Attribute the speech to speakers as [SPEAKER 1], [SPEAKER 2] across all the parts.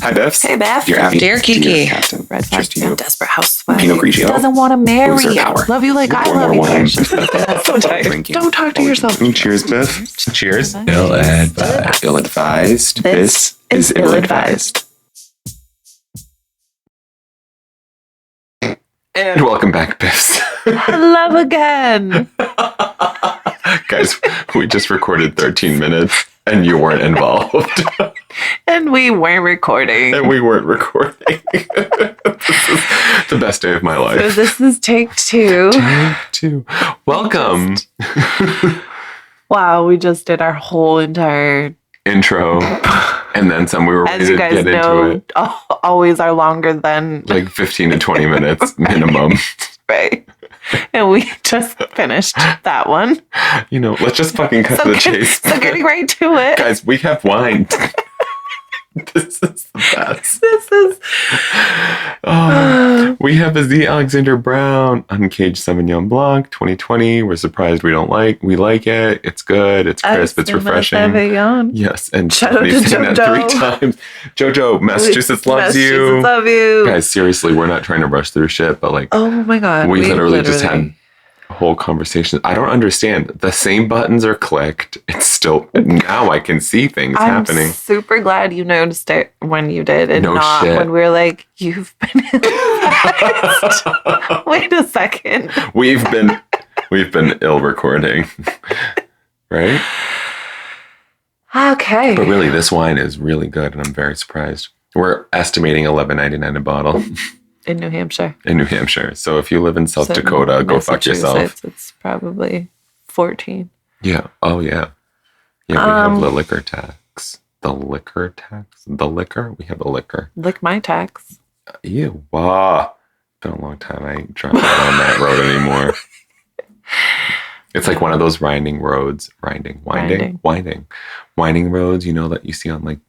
[SPEAKER 1] Hi, BiFFs.
[SPEAKER 2] Hey, Beth.
[SPEAKER 1] Dear Abby.
[SPEAKER 3] Dear Kiki.
[SPEAKER 1] Captain.
[SPEAKER 2] Red
[SPEAKER 1] Cheers to you.
[SPEAKER 2] desperate housewife.
[SPEAKER 1] Pinot Grigio.
[SPEAKER 2] Doesn't want to marry
[SPEAKER 1] Loser
[SPEAKER 2] you.
[SPEAKER 1] power.
[SPEAKER 2] Love you like I
[SPEAKER 1] Pour
[SPEAKER 2] love
[SPEAKER 1] more
[SPEAKER 2] you.
[SPEAKER 1] wine.
[SPEAKER 3] So tired.
[SPEAKER 1] Drinking.
[SPEAKER 2] Don't talk to yourself.
[SPEAKER 1] Cheers, Biff.
[SPEAKER 3] Cheers.
[SPEAKER 2] Ill-advised.
[SPEAKER 1] Ill-advised. This is ill-advised. And welcome back, BiFFs.
[SPEAKER 2] Hello again.
[SPEAKER 1] Guys, we just recorded 13 minutes and you weren't involved.
[SPEAKER 2] And we weren't recording.
[SPEAKER 1] And we weren't recording. This is the best day of my
[SPEAKER 2] So
[SPEAKER 1] life.
[SPEAKER 2] this is take two.
[SPEAKER 1] Take two. Welcome.
[SPEAKER 2] Wow, we just did our whole entire...
[SPEAKER 1] Intro. And then some. We were ready
[SPEAKER 2] As
[SPEAKER 1] to
[SPEAKER 2] you guys
[SPEAKER 1] get
[SPEAKER 2] know,
[SPEAKER 1] into it.
[SPEAKER 2] always are longer than...
[SPEAKER 1] Like 15 to 20 minutes minimum.
[SPEAKER 2] Right. And we just finished that one.
[SPEAKER 1] You know, let's just fucking cut to the chase.
[SPEAKER 2] So getting right to it.
[SPEAKER 1] Guys, we have wine. This is the best.
[SPEAKER 2] This is...
[SPEAKER 1] Oh, we have the Alexander Brown Uncaged Sauvignon Blanc 2020. We're surprised we like it. It's good. It's crisp. It's refreshing.
[SPEAKER 2] Sauvignon.
[SPEAKER 1] Yes, and
[SPEAKER 2] Shout out to
[SPEAKER 1] Stephanie's saying that
[SPEAKER 2] Jojo.
[SPEAKER 1] 3 times. Jojo, Massachusetts loves you.
[SPEAKER 2] Massachusetts love you.
[SPEAKER 1] Guys, seriously, we're not trying to rush through shit, but like,
[SPEAKER 2] Oh my God.
[SPEAKER 1] we literally just had a whole conversation. I don't understand. The same buttons are clicked. It's still, now I can see things happening.
[SPEAKER 2] I'm super glad you noticed it when you did and
[SPEAKER 1] No
[SPEAKER 2] not
[SPEAKER 1] shit.
[SPEAKER 2] when we were like, you've been ill-advised. Wait a second.
[SPEAKER 1] We've been ill recording. Right?
[SPEAKER 2] Okay.
[SPEAKER 1] But really, this wine is really good, and I'm very surprised. We're estimating $11.99 a bottle
[SPEAKER 2] In New Hampshire.
[SPEAKER 1] in New Hampshire. So if you live in South
[SPEAKER 2] So
[SPEAKER 1] Dakota, go fuck yourself.
[SPEAKER 2] Massachusetts, It's probably 14.
[SPEAKER 1] Yeah. Oh, yeah. Yeah, we have the liquor tax. The liquor tax? The liquor? We have a liquor.
[SPEAKER 2] Lick my tax.
[SPEAKER 1] Ew. Wow. Been a long time. I ain't driving down that road anymore. It's like one of those winding roads. Winding roads, you know, that you see on like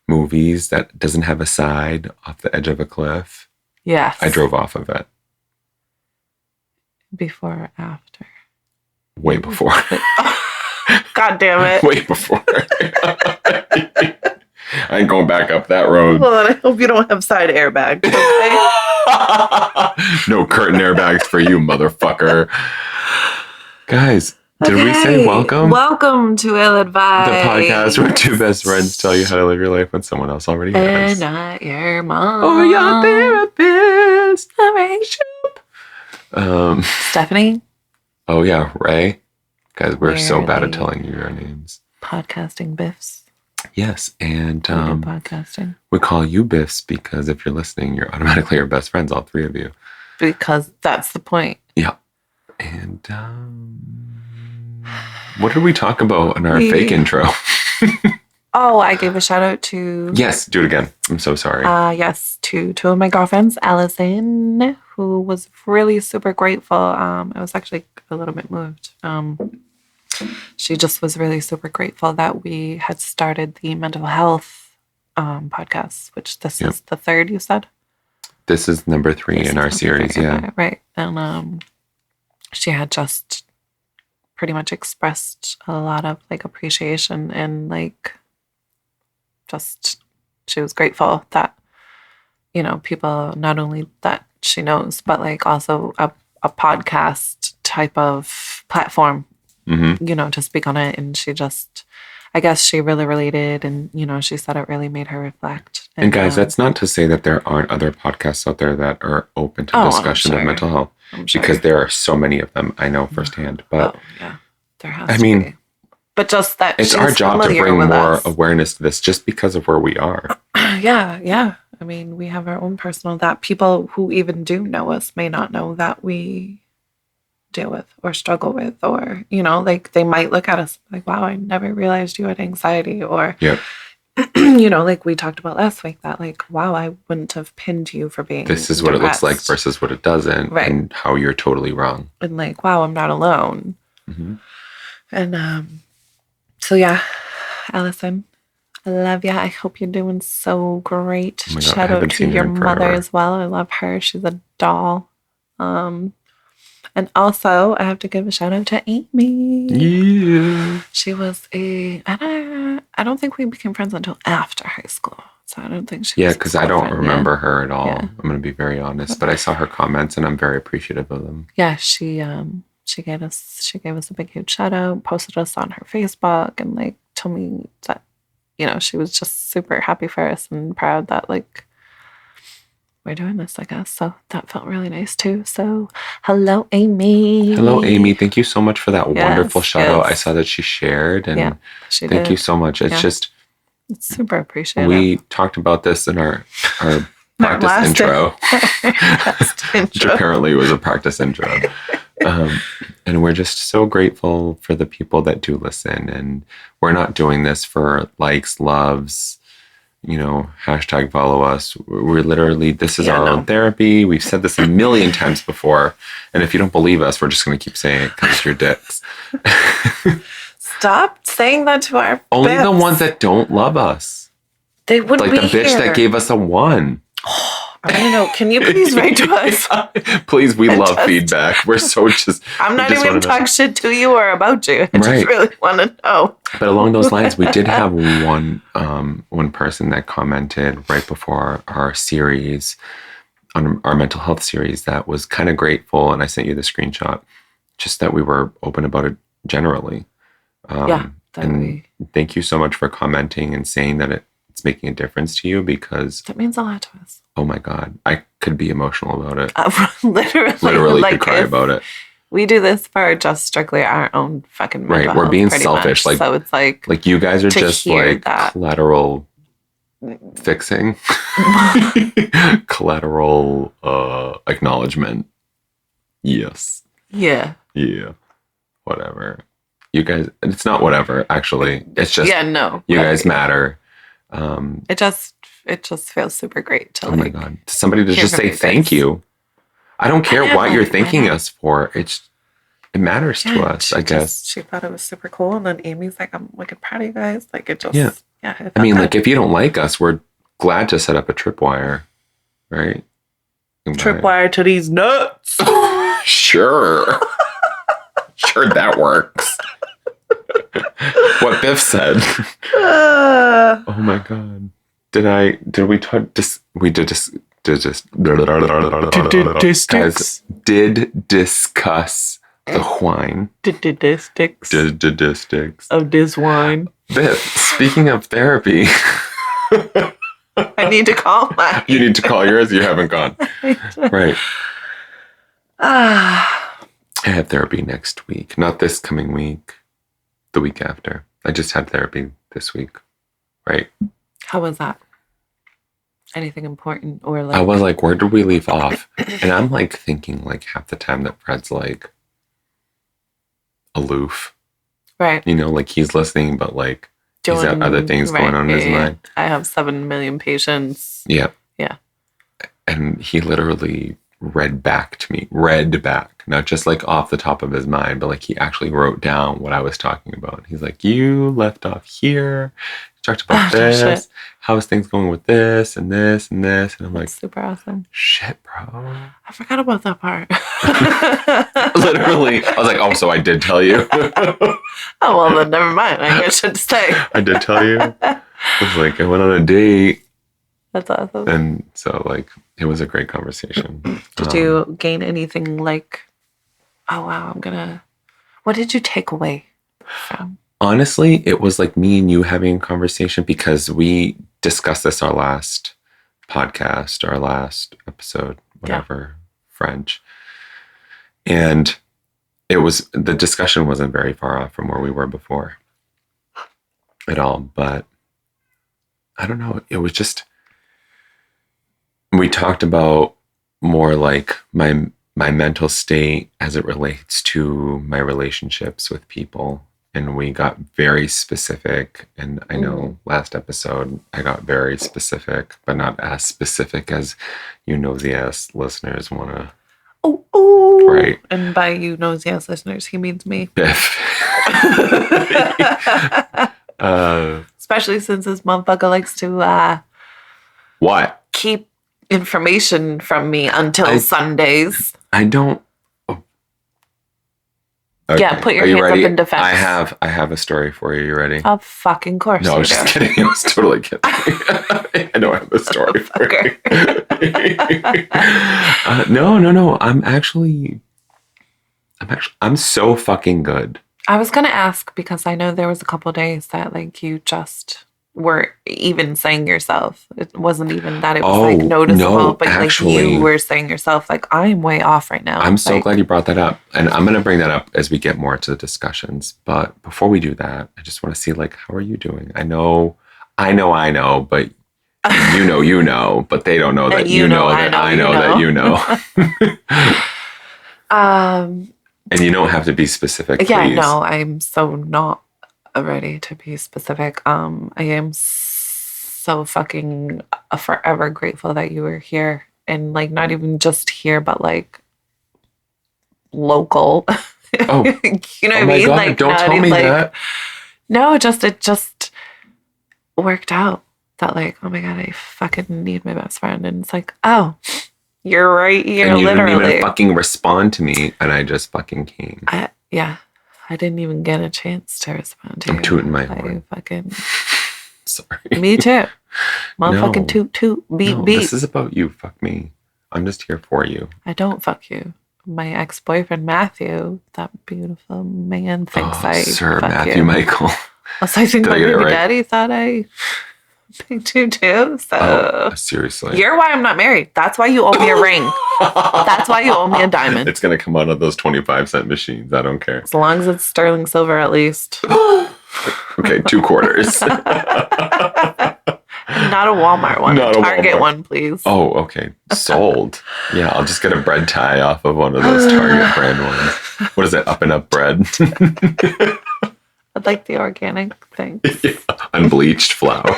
[SPEAKER 1] movies that doesn't have a side off the edge of a cliff.
[SPEAKER 2] Yes.
[SPEAKER 1] I drove off of it.
[SPEAKER 2] Before or after?
[SPEAKER 1] Way before.
[SPEAKER 2] God damn it.
[SPEAKER 1] Way before. I ain't going back up that road.
[SPEAKER 2] Well, then I hope you don't have side airbags, okay?
[SPEAKER 1] No curtain airbags for you, motherfucker. Guys, did we say welcome?
[SPEAKER 2] Welcome to Ill-Advised.
[SPEAKER 1] The podcast where two best friends tell you how to live your life when someone else already has.
[SPEAKER 2] And not your mom.
[SPEAKER 1] Or your therapist.
[SPEAKER 2] All right. Stephanie.
[SPEAKER 1] Oh yeah, Ray. Guys, we're so bad at
[SPEAKER 2] Ray.
[SPEAKER 1] telling you your names.
[SPEAKER 2] Podcasting BiFFs.
[SPEAKER 1] Yes, and
[SPEAKER 2] We do podcasting.
[SPEAKER 1] we call you BiFFs because if you're listening, you're automatically our best friends, all 3 of you.
[SPEAKER 2] Because that's the point.
[SPEAKER 1] Yeah. And what did we talk about in our fake intro?
[SPEAKER 2] Oh, I gave a shout out to...
[SPEAKER 1] Yes, do it again. I'm so sorry.
[SPEAKER 2] Yes, to 2 of my girlfriends, Allison, who was really super grateful. I was actually a little bit moved. She just was really super grateful that we had started the mental health podcast, which this is the 3rd, you said?
[SPEAKER 1] This is number 3 in our series, yeah.
[SPEAKER 2] Right. And she had just pretty much expressed a lot of like appreciation and like just she was grateful that, you know, people not only that she knows, but like also a podcast type of platform, you know, to speak on it. And she just, I guess she really related and, you know, she said it really made her reflect.
[SPEAKER 1] And guys, that's not to say that there aren't other podcasts out there that are open to discussion of mental health. Because there are so many of them, I know firsthand. But
[SPEAKER 2] yeah, there has to be. But just that
[SPEAKER 1] it's our job to bring more awareness to this just because of where we are.
[SPEAKER 2] Yeah. I mean, we have our own personal that people who even do know us may not know that we deal with or struggle with, or, you know, like they might look at us like, wow, I never realized you had anxiety, or, you know, like we talked about last week that like, wow, I wouldn't have pinned you for being
[SPEAKER 1] this is what it looks like versus what it doesn't, and how you're totally wrong.
[SPEAKER 2] And like, wow, I'm not alone. And so yeah, Allison, I love you. I hope you're doing so great.
[SPEAKER 1] Oh my God,
[SPEAKER 2] Shout out to your mother as well. I love her. She's a doll. And also, I have to give a shout out to Amy.
[SPEAKER 1] Yeah.
[SPEAKER 2] She was I don't think we became friends until after high school. So I don't think she
[SPEAKER 1] Yeah,
[SPEAKER 2] was
[SPEAKER 1] because I don't remember her at all.
[SPEAKER 2] Yeah.
[SPEAKER 1] I'm going to be very honest. But I saw her comments and I'm very appreciative of them.
[SPEAKER 2] Yeah, she gave us a big huge shout out, posted us on her Facebook, and like told me that, you know, she was just super happy for us and proud that like we're doing this, I guess. So that felt really nice too. So hello, Amy.
[SPEAKER 1] Hello, Amy. Thank you so much for that wonderful shout out. I
[SPEAKER 2] yes.
[SPEAKER 1] saw that she shared, and
[SPEAKER 2] she
[SPEAKER 1] thank
[SPEAKER 2] did.
[SPEAKER 1] you so much. It's just
[SPEAKER 2] it's super appreciative.
[SPEAKER 1] We talked about this in our practice intro, which apparently was a practice intro. And we're just so grateful for the people that do listen. And we're not doing this for likes, loves, you know, hashtag follow us. We're literally, this is our own therapy. We've said this a million times before. And if you don't believe us, we're just going to keep saying it because you're dicks.
[SPEAKER 2] Stop saying that to our
[SPEAKER 1] Only
[SPEAKER 2] BiFFs.
[SPEAKER 1] the ones that don't love us.
[SPEAKER 2] They would
[SPEAKER 1] like
[SPEAKER 2] be
[SPEAKER 1] the bitch
[SPEAKER 2] here.
[SPEAKER 1] that gave us a 1.
[SPEAKER 2] I don't know. Can you please write to us?
[SPEAKER 1] Please, we love feedback. We're so just.
[SPEAKER 2] I'm not even talking shit to you or about you. I just really want to know.
[SPEAKER 1] But along those lines, we did have one person that commented right before our series, on our mental health series, that was kind of grateful, and I sent you the screenshot, just that we were open about it generally. And thank you so much for commenting and saying that it's making a difference to you, because
[SPEAKER 2] that means a lot to us.
[SPEAKER 1] Oh my God, I could be emotional about it.
[SPEAKER 2] Literally
[SPEAKER 1] like, could cry about it.
[SPEAKER 2] We do this for just strictly our own fucking mental
[SPEAKER 1] right. We're
[SPEAKER 2] health,
[SPEAKER 1] being selfish.
[SPEAKER 2] Much. So it's like
[SPEAKER 1] you guys are just like collateral fixing, collateral acknowledgement. Yes.
[SPEAKER 2] Yeah.
[SPEAKER 1] Yeah. Whatever. You guys. It's not whatever. Actually, it's just You guys matter.
[SPEAKER 2] It just feels super great to
[SPEAKER 1] my God, somebody to just say thank you. I don't care what you're thanking us for. It matters to us, I guess.
[SPEAKER 2] She thought it was super cool, and then Amy's like, "I'm wicked proud of you guys." Like it just
[SPEAKER 1] I mean, like if you don't like us, we're glad to set up a tripwire, right?
[SPEAKER 2] Tripwire to these nuts.
[SPEAKER 1] Sure, sure that works. What Biff said. Oh my God. Did we discuss the wine. Statistics
[SPEAKER 2] of this wine.
[SPEAKER 1] Biff, speaking of therapy.
[SPEAKER 2] I need to call mine.
[SPEAKER 1] You need to call yours? You haven't gone. Right. I have therapy next week. Not this coming week. The week after. I just had therapy this week. Right.
[SPEAKER 2] How was that? Anything important or like?
[SPEAKER 1] I was like, where did we leave off? And I'm like thinking like half the time that Fred's like aloof.
[SPEAKER 2] Right.
[SPEAKER 1] You know, like he's listening, but like he's got other things going on in his mind.
[SPEAKER 2] I have 7 million patients.
[SPEAKER 1] Yeah.
[SPEAKER 2] Yeah.
[SPEAKER 1] And he literally read back, not just like off the top of his mind, but like he actually wrote down what I was talking about. He's like, you left off here. Talked about this. Shit. How's things going with this and this and this? And I'm like,
[SPEAKER 2] super awesome.
[SPEAKER 1] Shit, bro.
[SPEAKER 2] I forgot about that part.
[SPEAKER 1] Literally. I was like, oh, so I did tell you.
[SPEAKER 2] Oh, well, then never mind. I should stay.
[SPEAKER 1] I did tell you. I was like, I went on a date.
[SPEAKER 2] That's awesome.
[SPEAKER 1] And so, like, it was a great conversation.
[SPEAKER 2] Did you gain anything like, oh, wow, what did you take away from?
[SPEAKER 1] Honestly, it was like me and you having a conversation, because we discussed this our last podcast, our last episode, whatever, French. And the discussion wasn't very far off from where we were before at all. But I don't know. It was just, we talked about more like my mental state as it relates to my relationships with people. And we got very specific. And I know last episode I got very specific, but not as specific as you nosy ass listeners want to.
[SPEAKER 2] Oh,
[SPEAKER 1] right.
[SPEAKER 2] And by you nosy ass listeners, he means me.
[SPEAKER 1] Biff.
[SPEAKER 2] Especially since this motherfucker likes to
[SPEAKER 1] what?
[SPEAKER 2] Keep information from me until Sundays.
[SPEAKER 1] I don't. Okay.
[SPEAKER 2] Yeah, put your
[SPEAKER 1] Are you
[SPEAKER 2] hands
[SPEAKER 1] ready?
[SPEAKER 2] up in defense.
[SPEAKER 1] I have a story for you. You ready?
[SPEAKER 2] Of fucking course.
[SPEAKER 1] No, I was just kidding. I was totally kidding. I know I have a story for you. No. I'm so fucking good.
[SPEAKER 2] I was gonna ask because I know there was a couple days that like you just were even saying yourself. It wasn't even that it was like noticeable,
[SPEAKER 1] no,
[SPEAKER 2] but
[SPEAKER 1] actually,
[SPEAKER 2] like you were saying yourself, like I'm way off right now.
[SPEAKER 1] I'm so
[SPEAKER 2] like,
[SPEAKER 1] glad you brought that up, and I'm gonna bring that up as we get more into the discussions. But before we do that, I just want to see like how are you doing? I know, but you know, but they don't know that you know that I know that you know. And you don't have to be specific.
[SPEAKER 2] Yeah,
[SPEAKER 1] please.
[SPEAKER 2] no, I'm so not ready to be specific. I am so fucking forever grateful that you were here, and like not even just here, but like local.
[SPEAKER 1] Oh,
[SPEAKER 2] you know what I
[SPEAKER 1] my
[SPEAKER 2] mean?
[SPEAKER 1] God,
[SPEAKER 2] like,
[SPEAKER 1] don't tell me that.
[SPEAKER 2] No, it just worked out. That like, oh my God, I fucking need my best friend, and it's like, oh, you're right here,
[SPEAKER 1] and you
[SPEAKER 2] literally.
[SPEAKER 1] didn't even fucking respond to me, and I just fucking came.
[SPEAKER 2] I didn't even get a chance to respond to you.
[SPEAKER 1] I'm tooting my horn.
[SPEAKER 2] Fucking.
[SPEAKER 1] Sorry.
[SPEAKER 2] Me too. Motherfucking toot, beep.
[SPEAKER 1] This is about you. Fuck me. I'm just here for you.
[SPEAKER 2] I don't fuck you. My ex-boyfriend Matthew, that beautiful man, thinks I
[SPEAKER 1] Sir
[SPEAKER 2] fuck
[SPEAKER 1] Matthew
[SPEAKER 2] you.
[SPEAKER 1] Michael.
[SPEAKER 2] Also, I think my baby daddy thought I picked you too. So
[SPEAKER 1] seriously,
[SPEAKER 2] you're why I'm not married. That's why you owe me a ring. That's why you owe me a diamond.
[SPEAKER 1] It's gonna come out of those 25-cent machines. I don't care.
[SPEAKER 2] As long as it's sterling silver, at least.
[SPEAKER 1] Okay, 2 quarters.
[SPEAKER 2] Not a Walmart one.
[SPEAKER 1] Not
[SPEAKER 2] a Target
[SPEAKER 1] Walmart
[SPEAKER 2] one, please.
[SPEAKER 1] Oh, okay. Sold. Yeah, I'll just get a bread tie off of one of those Target brand ones. What is it? Up and Up bread.
[SPEAKER 2] I'd like the organic thing.
[SPEAKER 1] Yeah, unbleached flour.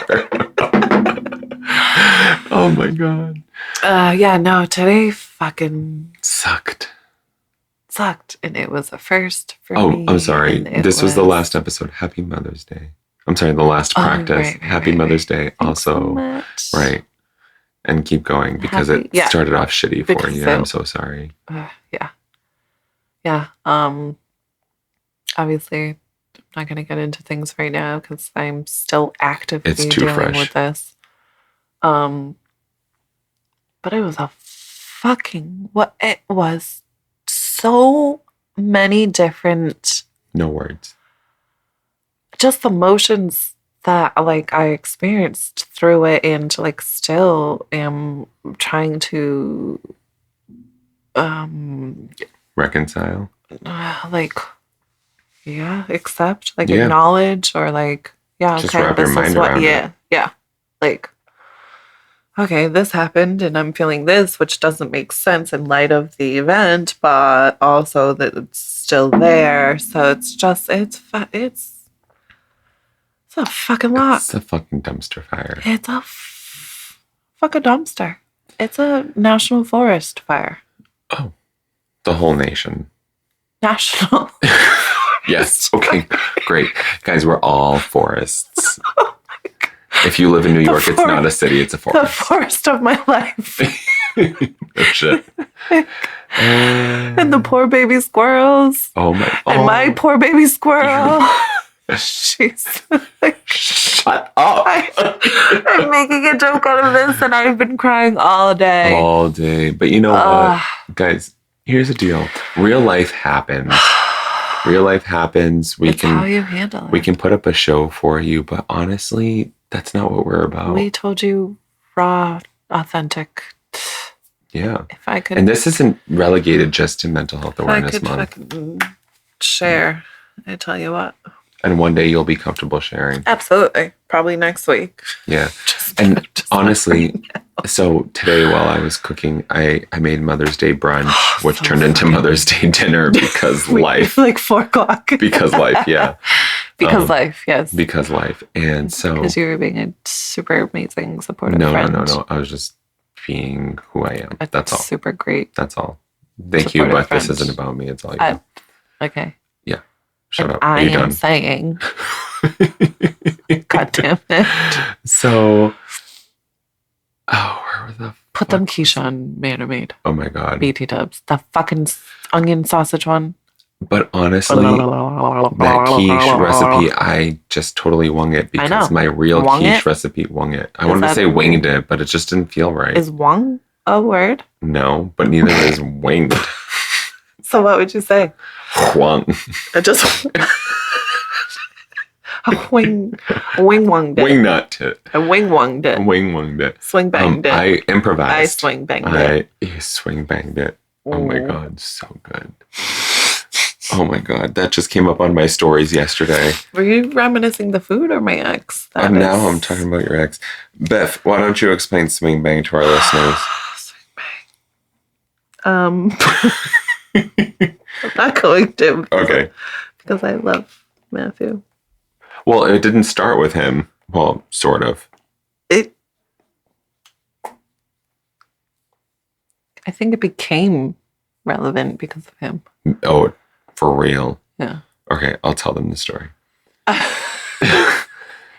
[SPEAKER 1] Oh my God.
[SPEAKER 2] Yeah, no, today fucking
[SPEAKER 1] sucked.
[SPEAKER 2] And it was a first for me.
[SPEAKER 1] Oh, I'm sorry. This was the last episode. Happy Mother's Day. I'm sorry, the last practice. Happy Mother's Day.
[SPEAKER 2] Thanks
[SPEAKER 1] also,
[SPEAKER 2] so
[SPEAKER 1] right. And keep going because it started off shitty for you. I'm so sorry.
[SPEAKER 2] Yeah. Obviously, I'm not going to get into things right now because I'm still actively dealing with this. But it was it was so many different.
[SPEAKER 1] No words.
[SPEAKER 2] Just emotions that like I experienced through it, and like still am trying to
[SPEAKER 1] reconcile,
[SPEAKER 2] accept, acknowledge, or
[SPEAKER 1] just wrap your mind around it.
[SPEAKER 2] Okay, this happened and I'm feeling this, which doesn't make sense in light of the event, but also that it's still there. So it's a fucking lot.
[SPEAKER 1] It's a fucking dumpster fire.
[SPEAKER 2] It's a fucking dumpster. It's a national forest fire.
[SPEAKER 1] Oh, the whole nation.
[SPEAKER 2] National.
[SPEAKER 1] Yes. Okay. Great. Guys, we're all forests. Oh my God. If you live in New York, it's not a city, it's a forest.
[SPEAKER 2] The forest of my life.
[SPEAKER 1] Oh, shit.
[SPEAKER 2] And the poor baby squirrels.
[SPEAKER 1] Oh my.
[SPEAKER 2] And my poor baby squirrel. She's like,
[SPEAKER 1] shut up.
[SPEAKER 2] I'm making a joke out of this and I've been crying all day.
[SPEAKER 1] All day. But you know what? Guys, here's the deal. Real life happens. Real life happens.
[SPEAKER 2] It's how you handle it.
[SPEAKER 1] We can put up a show for you, but honestly, that's not what we're about.
[SPEAKER 2] We told you raw, authentic.
[SPEAKER 1] Yeah.
[SPEAKER 2] If I could.
[SPEAKER 1] And this isn't relegated just to Mental Health Awareness Month.
[SPEAKER 2] If I could share, I tell you what.
[SPEAKER 1] And one day you'll be comfortable sharing.
[SPEAKER 2] Absolutely. Probably next week.
[SPEAKER 1] Yeah. And honestly, so today while I was cooking, I made Mother's Day brunch, which turned into Mother's Day dinner because life.
[SPEAKER 2] Like 4:00.
[SPEAKER 1] Because life, yeah.
[SPEAKER 2] Because life, yes.
[SPEAKER 1] Because life. And so.
[SPEAKER 2] Because you were being a super amazing, supportive friend.
[SPEAKER 1] No. I was just being who I am. That's all.
[SPEAKER 2] Super great.
[SPEAKER 1] That's all. Thank you, but this isn't about me. It's all you.
[SPEAKER 2] Okay.
[SPEAKER 1] Yeah. Shut up.
[SPEAKER 2] I am
[SPEAKER 1] done?
[SPEAKER 2] saying. God damn it.
[SPEAKER 1] So. Oh, where was the
[SPEAKER 2] Put them quiche on Manor Made.
[SPEAKER 1] Oh my God.
[SPEAKER 2] BT tubs. The fucking onion sausage one.
[SPEAKER 1] But honestly, that quiche recipe, I just totally wung it because my real quiche recipe wung it. I wanted to say winged it, but it just didn't feel right.
[SPEAKER 2] Is wung a word?
[SPEAKER 1] No, but neither is winged.
[SPEAKER 2] So what would you say?
[SPEAKER 1] Wung.
[SPEAKER 2] Just a wing wunged it.
[SPEAKER 1] Wing nut it.
[SPEAKER 2] A wing wunged it.
[SPEAKER 1] Wing wunged it.
[SPEAKER 2] Swing banged it.
[SPEAKER 1] I improvised.
[SPEAKER 2] I swing banged it.
[SPEAKER 1] You swing banged it. Oh my God, so good. Oh my God, that just came up on my stories yesterday.
[SPEAKER 2] Were you reminiscing the food or my ex?
[SPEAKER 1] Now I'm talking about your ex. Biff, why don't you explain swing bang to our listeners?
[SPEAKER 2] Swing bang. I'm not going to.
[SPEAKER 1] Okay.
[SPEAKER 2] Because I love Matthew.
[SPEAKER 1] Well, it didn't start with him. Well, sort of.
[SPEAKER 2] I think it became relevant because of him.
[SPEAKER 1] Oh, for real?
[SPEAKER 2] Yeah.
[SPEAKER 1] Okay, I'll tell them the story.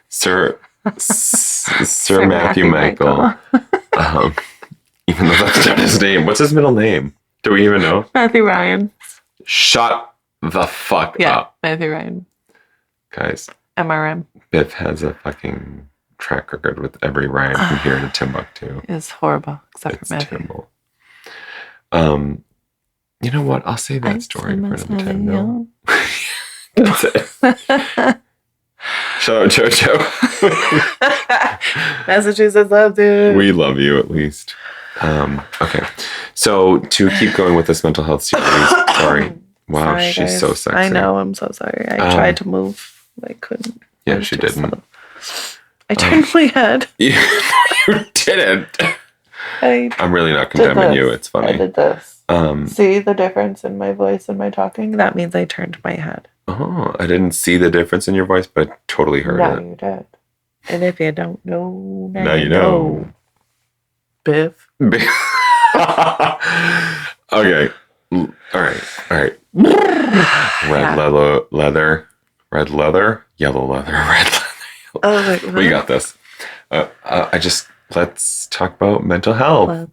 [SPEAKER 1] Sir Matthew Michael. Even though that's not his name. What's his middle name? Do we even know?
[SPEAKER 2] Matthew Ryan.
[SPEAKER 1] Shut the fuck up.
[SPEAKER 2] Matthew Ryan.
[SPEAKER 1] Guys.
[SPEAKER 2] MRM.
[SPEAKER 1] Biff has a fucking track record with every Ryan from here to Timbuktu.
[SPEAKER 2] It's horrible, except for Matthew.
[SPEAKER 1] Terrible. You know what? I'll save that story for another time. No. That's it. Shout out Jojo.
[SPEAKER 2] Massachusetts loves you.
[SPEAKER 1] We love you at least. Okay. So to keep going with this mental health series. Sorry. Wow, sorry, she's guys. So sexy.
[SPEAKER 2] I know, I'm so sorry. I tried to move. I couldn't.
[SPEAKER 1] Yeah, she didn't.
[SPEAKER 2] I turned my head.
[SPEAKER 1] You didn't. I'm really not condemning you. It's funny.
[SPEAKER 2] I did this. See the difference in my voice and my talking? That means I turned my head.
[SPEAKER 1] Oh, I didn't see the difference in your voice, but I totally heard it.
[SPEAKER 2] Now you did. And if you don't know,
[SPEAKER 1] now you know.
[SPEAKER 2] Biff.
[SPEAKER 1] Okay. All right. Red leather, yellow leather, red leather.
[SPEAKER 2] Oh,
[SPEAKER 1] we got this. Let's talk about mental health.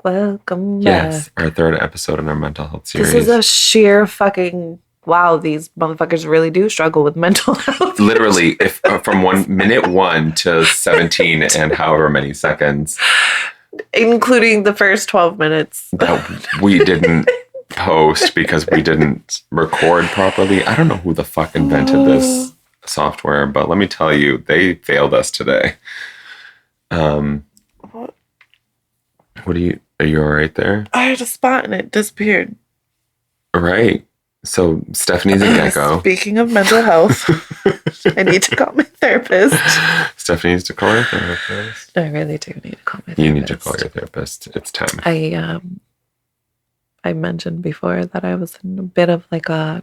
[SPEAKER 2] Welcome back.
[SPEAKER 1] Yes, our third episode in our mental health series.
[SPEAKER 2] This is a sheer fucking wow. These motherfuckers really do struggle with mental health.
[SPEAKER 1] Literally, if from minute 1 to 17 and however many seconds,
[SPEAKER 2] including the first 12 minutes
[SPEAKER 1] that we didn't post because we didn't record properly. I don't know who the fuck invented this software, but let me tell you, they failed us today. What are you all right there?
[SPEAKER 2] I had a spot and it disappeared.
[SPEAKER 1] Right. So Stephanie's a gecko.
[SPEAKER 2] Speaking of mental health, I need to call my therapist.
[SPEAKER 1] Stephanie needs to call her therapist.
[SPEAKER 2] I really do need to call my therapist.
[SPEAKER 1] You need to call your therapist. It's time.
[SPEAKER 2] I mentioned before that I was in a bit of like a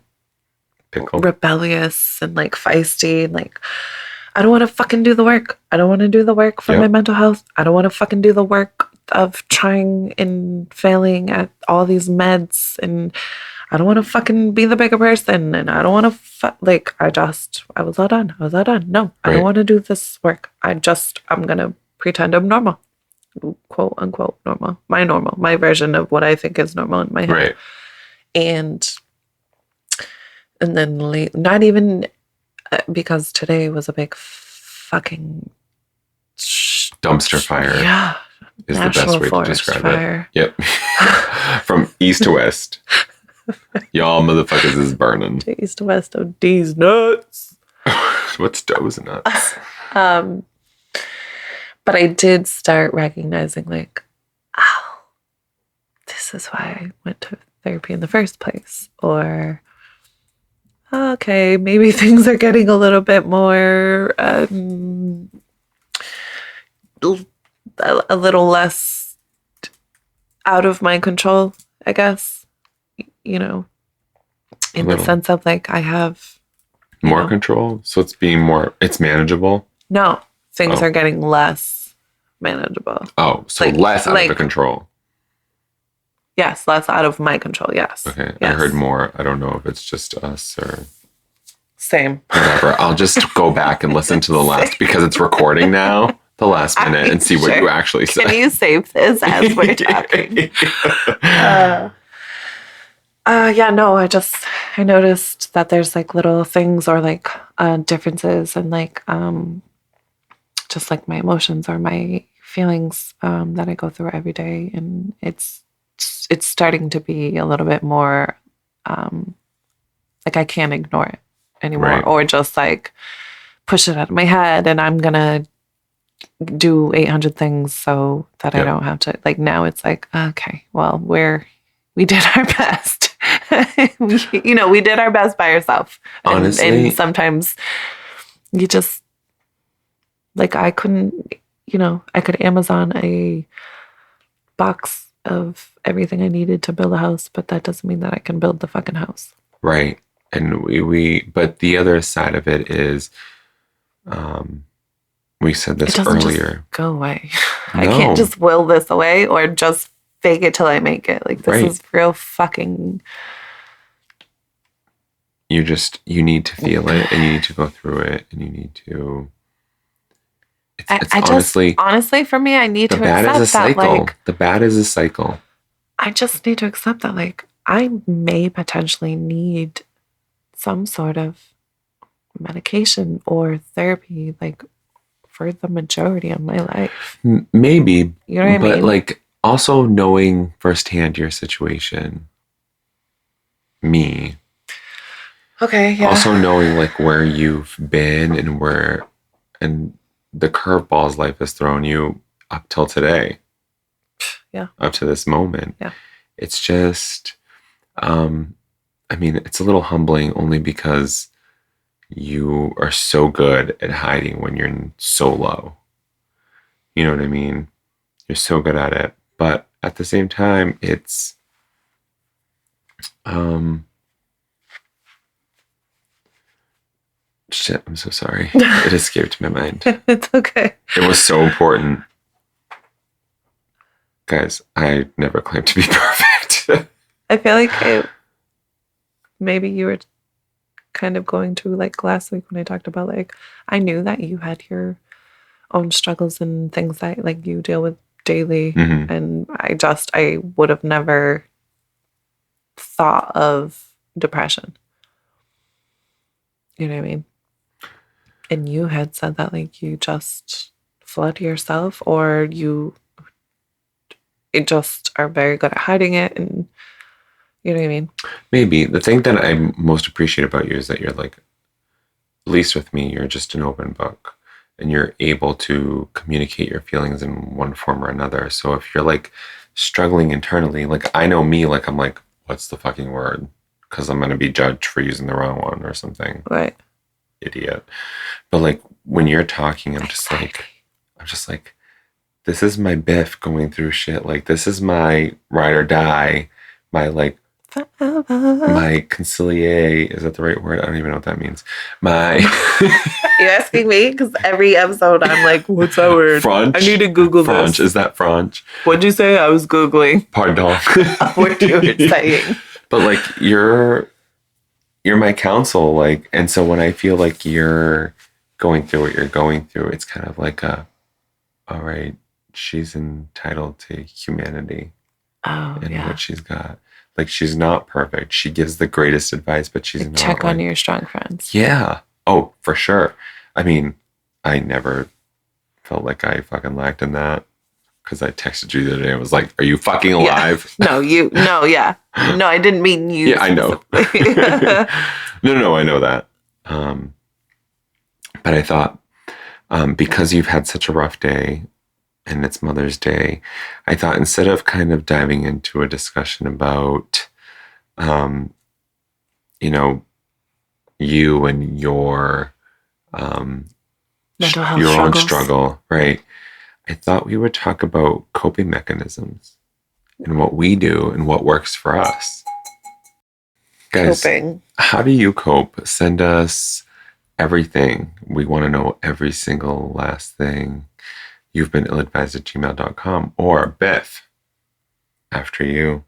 [SPEAKER 1] pickle,
[SPEAKER 2] rebellious and like feisty and like I don't want to fucking do the work. I don't want to do the work for my mental health. I don't want to fucking do the work of trying and failing at all these meds. And I don't want to fucking be the bigger person. And I don't want to I was all done. No, I don't want to do this work. I'm going to pretend I'm normal. Quote unquote normal. My version of what I think is normal in my head.
[SPEAKER 1] Right.
[SPEAKER 2] And then not even... because today was a big fucking
[SPEAKER 1] dumpster fire.
[SPEAKER 2] Yeah.
[SPEAKER 1] Is the best way to describe
[SPEAKER 2] fire.
[SPEAKER 1] It. Yep. From east to west. Y'all motherfuckers is burning.
[SPEAKER 2] To east to west of D's nuts.
[SPEAKER 1] What's Doe's nuts?
[SPEAKER 2] But I did start recognizing like, oh, this is why I went to therapy in the first place. Or okay, maybe things are getting a little bit more, a little less out of my control, I guess, in the sense of like I have
[SPEAKER 1] more control. So it's manageable.
[SPEAKER 2] No, things are getting less manageable.
[SPEAKER 1] Oh, so less out of control.
[SPEAKER 2] Yes, less out of my control, yes.
[SPEAKER 1] Okay,
[SPEAKER 2] yes.
[SPEAKER 1] I heard more. I don't know if it's just us or...
[SPEAKER 2] Same.
[SPEAKER 1] Whatever. I'll just go back and listen to the last, because it's recording now, the last minute, and see what you actually said.
[SPEAKER 2] Can you save this as we're talking? Yeah, no, I noticed that there's like little things or like differences and like just like my emotions or my feelings that I go through every day, and it's starting to be a little bit more like I can't ignore it anymore,
[SPEAKER 1] Right.
[SPEAKER 2] or just like push it out of my head, and I'm gonna do 800 things so that I don't have to. Like now, it's like, okay, well, we did our best. We did our best by ourselves.
[SPEAKER 1] Honestly,
[SPEAKER 2] and sometimes you just like I couldn't. I could Amazon a box of everything I needed to build a house, but that doesn't mean that I can build the fucking house.
[SPEAKER 1] Right. And but the other side of it is, we said this
[SPEAKER 2] it doesn't
[SPEAKER 1] earlier.
[SPEAKER 2] Just go away.
[SPEAKER 1] No.
[SPEAKER 2] I can't just will this away or just fake it till I make it. Like this is real fucking.
[SPEAKER 1] You need to feel it, and you need to go through it, and you need to.
[SPEAKER 2] Honestly, for me, I need to accept that, like,
[SPEAKER 1] the bad is a cycle.
[SPEAKER 2] I just need to accept that, like, I may potentially need some sort of medication or therapy, like, for the majority of my life.
[SPEAKER 1] Maybe,
[SPEAKER 2] you know what I mean?
[SPEAKER 1] But like, also knowing firsthand your situation, me.
[SPEAKER 2] Okay, yeah.
[SPEAKER 1] Also knowing like where you've been and the curveballs life has thrown you up till today.
[SPEAKER 2] Yeah.
[SPEAKER 1] Up to this moment.
[SPEAKER 2] Yeah.
[SPEAKER 1] It's just, it's a little humbling only because you are so good at hiding when you're so low. You know what I mean? You're so good at it. But at the same time, it's, shit, I'm so sorry. It escaped my mind.
[SPEAKER 2] It's okay.
[SPEAKER 1] It was so important. Guys, I never claimed to be perfect.
[SPEAKER 2] I feel like maybe you were kind of going to, like, last week when I talked about, like, I knew that you had your own struggles and things that, like, you deal with daily.
[SPEAKER 1] Mm-hmm.
[SPEAKER 2] And I would have never thought of depression. You know what I mean? And you had said that, like, you just flood yourself, or you just are very good at hiding it, and you know what I mean? Maybe.
[SPEAKER 1] The thing that I most appreciate about you is that you're like, at least with me, you're just an open book, and you're able to communicate your feelings in one form or another. So if you're like struggling internally, like I know me, like I'm like, what's the fucking word? Because I'm going to be judged for using the wrong one or something.
[SPEAKER 2] Right.
[SPEAKER 1] Idiot. But like when you're talking, I'm just like, this is my BiFF going through shit. Like this is my ride or die, my like forever. My concilier. Is that the right word? I don't even know what that means. My
[SPEAKER 2] You asking me? Because every episode I'm like, what's that word?
[SPEAKER 1] French.
[SPEAKER 2] I need to Google
[SPEAKER 1] French.
[SPEAKER 2] this.
[SPEAKER 1] Is that French?
[SPEAKER 2] What'd you say? I was Googling.
[SPEAKER 1] Pardon.
[SPEAKER 2] What you were saying.
[SPEAKER 1] But like you're my counsel, like, and so when I feel like you're going through what you're going through, it's kind of like all right, she's entitled to humanity. And what she's got. Like, she's not perfect. She gives the greatest advice, but she's not.
[SPEAKER 2] Check on your strong friends.
[SPEAKER 1] Yeah. Oh, for sure. I mean, I never felt like I fucking lacked in that. Because I texted you the other day. I was like, are you fucking alive?
[SPEAKER 2] Yeah. No, I didn't mean you.
[SPEAKER 1] Yeah, I know. No, I know that. But I thought, because you've had such a rough day, and it's Mother's Day, I thought instead of kind of diving into a discussion about, you and your
[SPEAKER 2] mental health
[SPEAKER 1] your
[SPEAKER 2] struggles.
[SPEAKER 1] Own struggle, right? I thought we would talk about coping mechanisms and what we do and what works for us. Guys, coping. How do you cope? Send us everything. We want to know every single last thing. You've been illadvisedthepodcast.gmail.com or BiFF after you.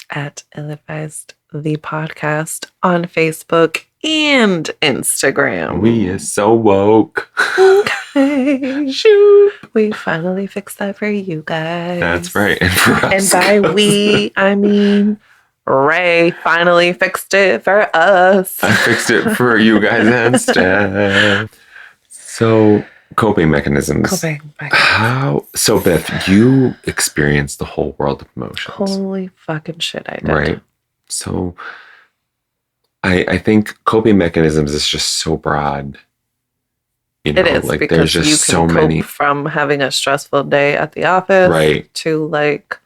[SPEAKER 1] At illadvisedthepodcast on Facebook and Instagram. We is so woke. Okay. Shoot. We finally fixed that for you guys. That's right. And for us. And by we, I mean
[SPEAKER 2] Ray finally fixed it for us.
[SPEAKER 1] I fixed it for you guys instead. So, coping mechanisms. So, Beth, you experienced the whole world of emotions.
[SPEAKER 2] Holy fucking shit, I did.
[SPEAKER 1] Right? So, I think coping mechanisms is just so broad.
[SPEAKER 2] It is, like, because there's just you can so many from having a stressful day at the office,
[SPEAKER 1] right,
[SPEAKER 2] to like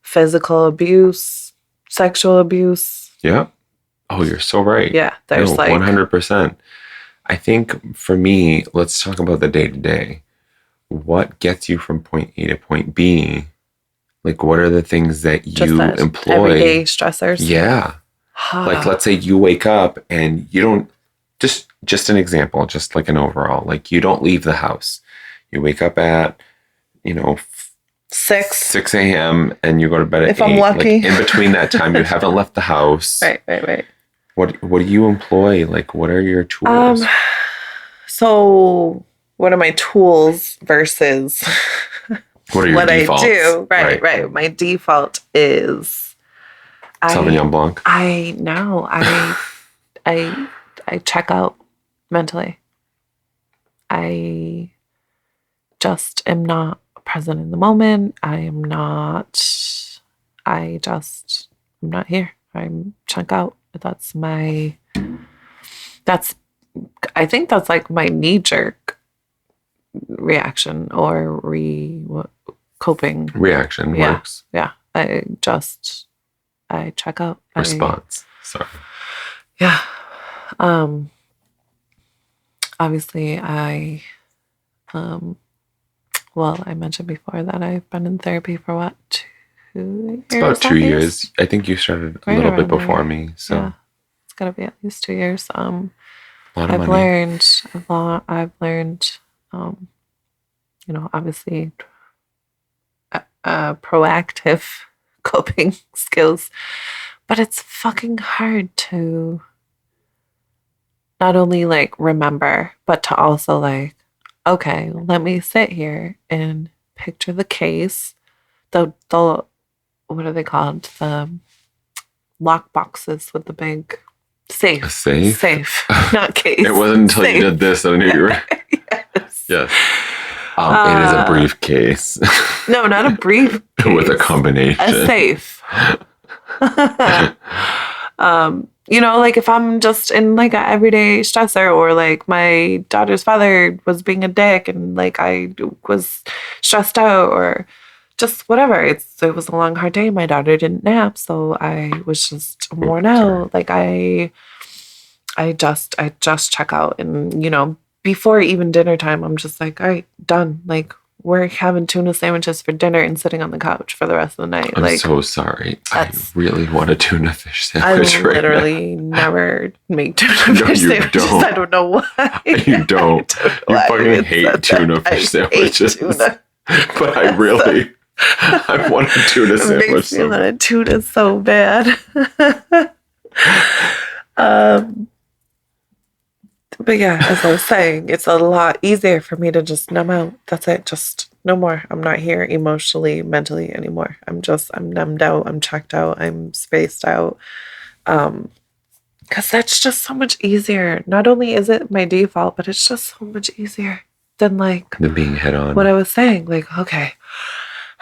[SPEAKER 2] physical abuse, sexual abuse.
[SPEAKER 1] Yeah. Oh, you're so right.
[SPEAKER 2] Yeah, there's
[SPEAKER 1] 100%. I think for me, let's talk about the day to day. What gets you from point A to point B? Like, what are the things that you employ?
[SPEAKER 2] Everyday stressors.
[SPEAKER 1] Yeah. Like, let's say you wake up and you don't. Just an example, just like an overall, like you don't leave the house. You wake up at, 6 a.m. and you go to bed at 8.
[SPEAKER 2] If I'm lucky.
[SPEAKER 1] Like, in between that time, you haven't left the house.
[SPEAKER 2] Right.
[SPEAKER 1] What do you employ? Like, what are your tools?
[SPEAKER 2] So what are my tools versus
[SPEAKER 1] what are your defaults?
[SPEAKER 2] I do? Right. My default is
[SPEAKER 1] Sauvignon Blanc.
[SPEAKER 2] I check out mentally. I just am not present in the moment. I'm not here. I'm check out. I think that's like my knee-jerk reaction or coping.
[SPEAKER 1] Reaction works.
[SPEAKER 2] Yeah. I check out.
[SPEAKER 1] Response. Sorry.
[SPEAKER 2] Yeah. Obviously I mentioned before that I've been in therapy for what, 2 years?
[SPEAKER 1] It's about 2 years. I think you started a little bit before me. So
[SPEAKER 2] yeah, it's gotta be at least 2 years.
[SPEAKER 1] A lot of
[SPEAKER 2] I've
[SPEAKER 1] money.
[SPEAKER 2] learned a lot. I've learned, obviously proactive coping skills, but it's fucking hard to not only like remember, but to also like, okay, let me sit here and picture the case. The what are they called? The lock boxes with the big safe.
[SPEAKER 1] A safe?
[SPEAKER 2] Safe, not case.
[SPEAKER 1] It wasn't until
[SPEAKER 2] safe.
[SPEAKER 1] you did this I knew you were. Yes. It is a briefcase.
[SPEAKER 2] No, not a briefcase.
[SPEAKER 1] With a combination.
[SPEAKER 2] A safe. Like if I'm just in like an everyday stressor, or like my daughter's father was being a dick and like I was stressed out, or just whatever. It was a long, hard day. My daughter didn't nap, so I was just worn out. Like I just check out, and before even dinner time, I'm just like, all right, done. Like, we're having tuna sandwiches for dinner and sitting on the couch for the rest of the night.
[SPEAKER 1] I'm so sorry. I really want a tuna fish sandwich right now. I
[SPEAKER 2] literally never make tuna fish sandwiches.
[SPEAKER 1] Don't.
[SPEAKER 2] I don't know why.
[SPEAKER 1] You don't. You fucking hate tuna fish sandwiches. Tuna. But I want a tuna sandwich.
[SPEAKER 2] It makes me want a tuna so bad. But yeah, as I was saying, it's a lot easier for me to just numb out. That's it. Just no more. I'm not here emotionally, mentally anymore. I'm numbed out. I'm checked out. I'm spaced out. Because that's just so much easier. Not only is it my default, but it's just so much easier than
[SPEAKER 1] being head on.
[SPEAKER 2] What I was saying. Like, okay,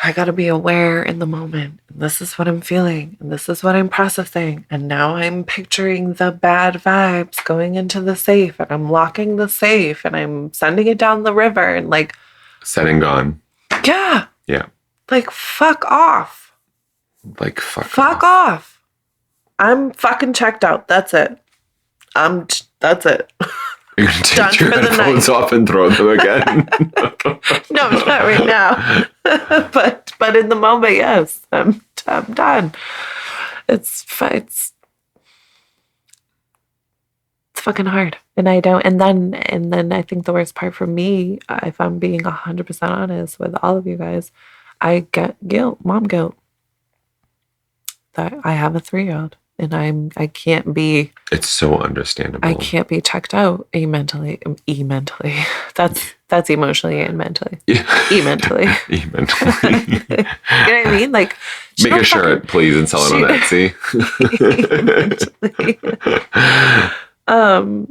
[SPEAKER 2] I got to be aware in the moment. And this is what I'm feeling. And this is what I'm processing. And now I'm picturing the bad vibes going into the safe. And I'm locking the safe. And I'm sending it down the river. And like...
[SPEAKER 1] Set and gone.
[SPEAKER 2] Yeah.
[SPEAKER 1] Yeah.
[SPEAKER 2] Like, fuck off.
[SPEAKER 1] Like,
[SPEAKER 2] fuck off. I'm fucking checked out. That's it. That's it.
[SPEAKER 1] You're going to take your headphones off and throw them again?
[SPEAKER 2] No, not right now. but in the moment, yes. I'm done. It's fucking hard. And I don't. And then I think the worst part for me, if I'm being 100% honest with all of you guys, I get mom guilt. That I have a 3-year-old. I can't be.
[SPEAKER 1] It's so understandable.
[SPEAKER 2] I can't be checked out mentally. That's emotionally and mentally. E-mentally.
[SPEAKER 1] E-mentally.
[SPEAKER 2] You know what I mean? Like,
[SPEAKER 1] make a shirt, please, and sell it on Etsy.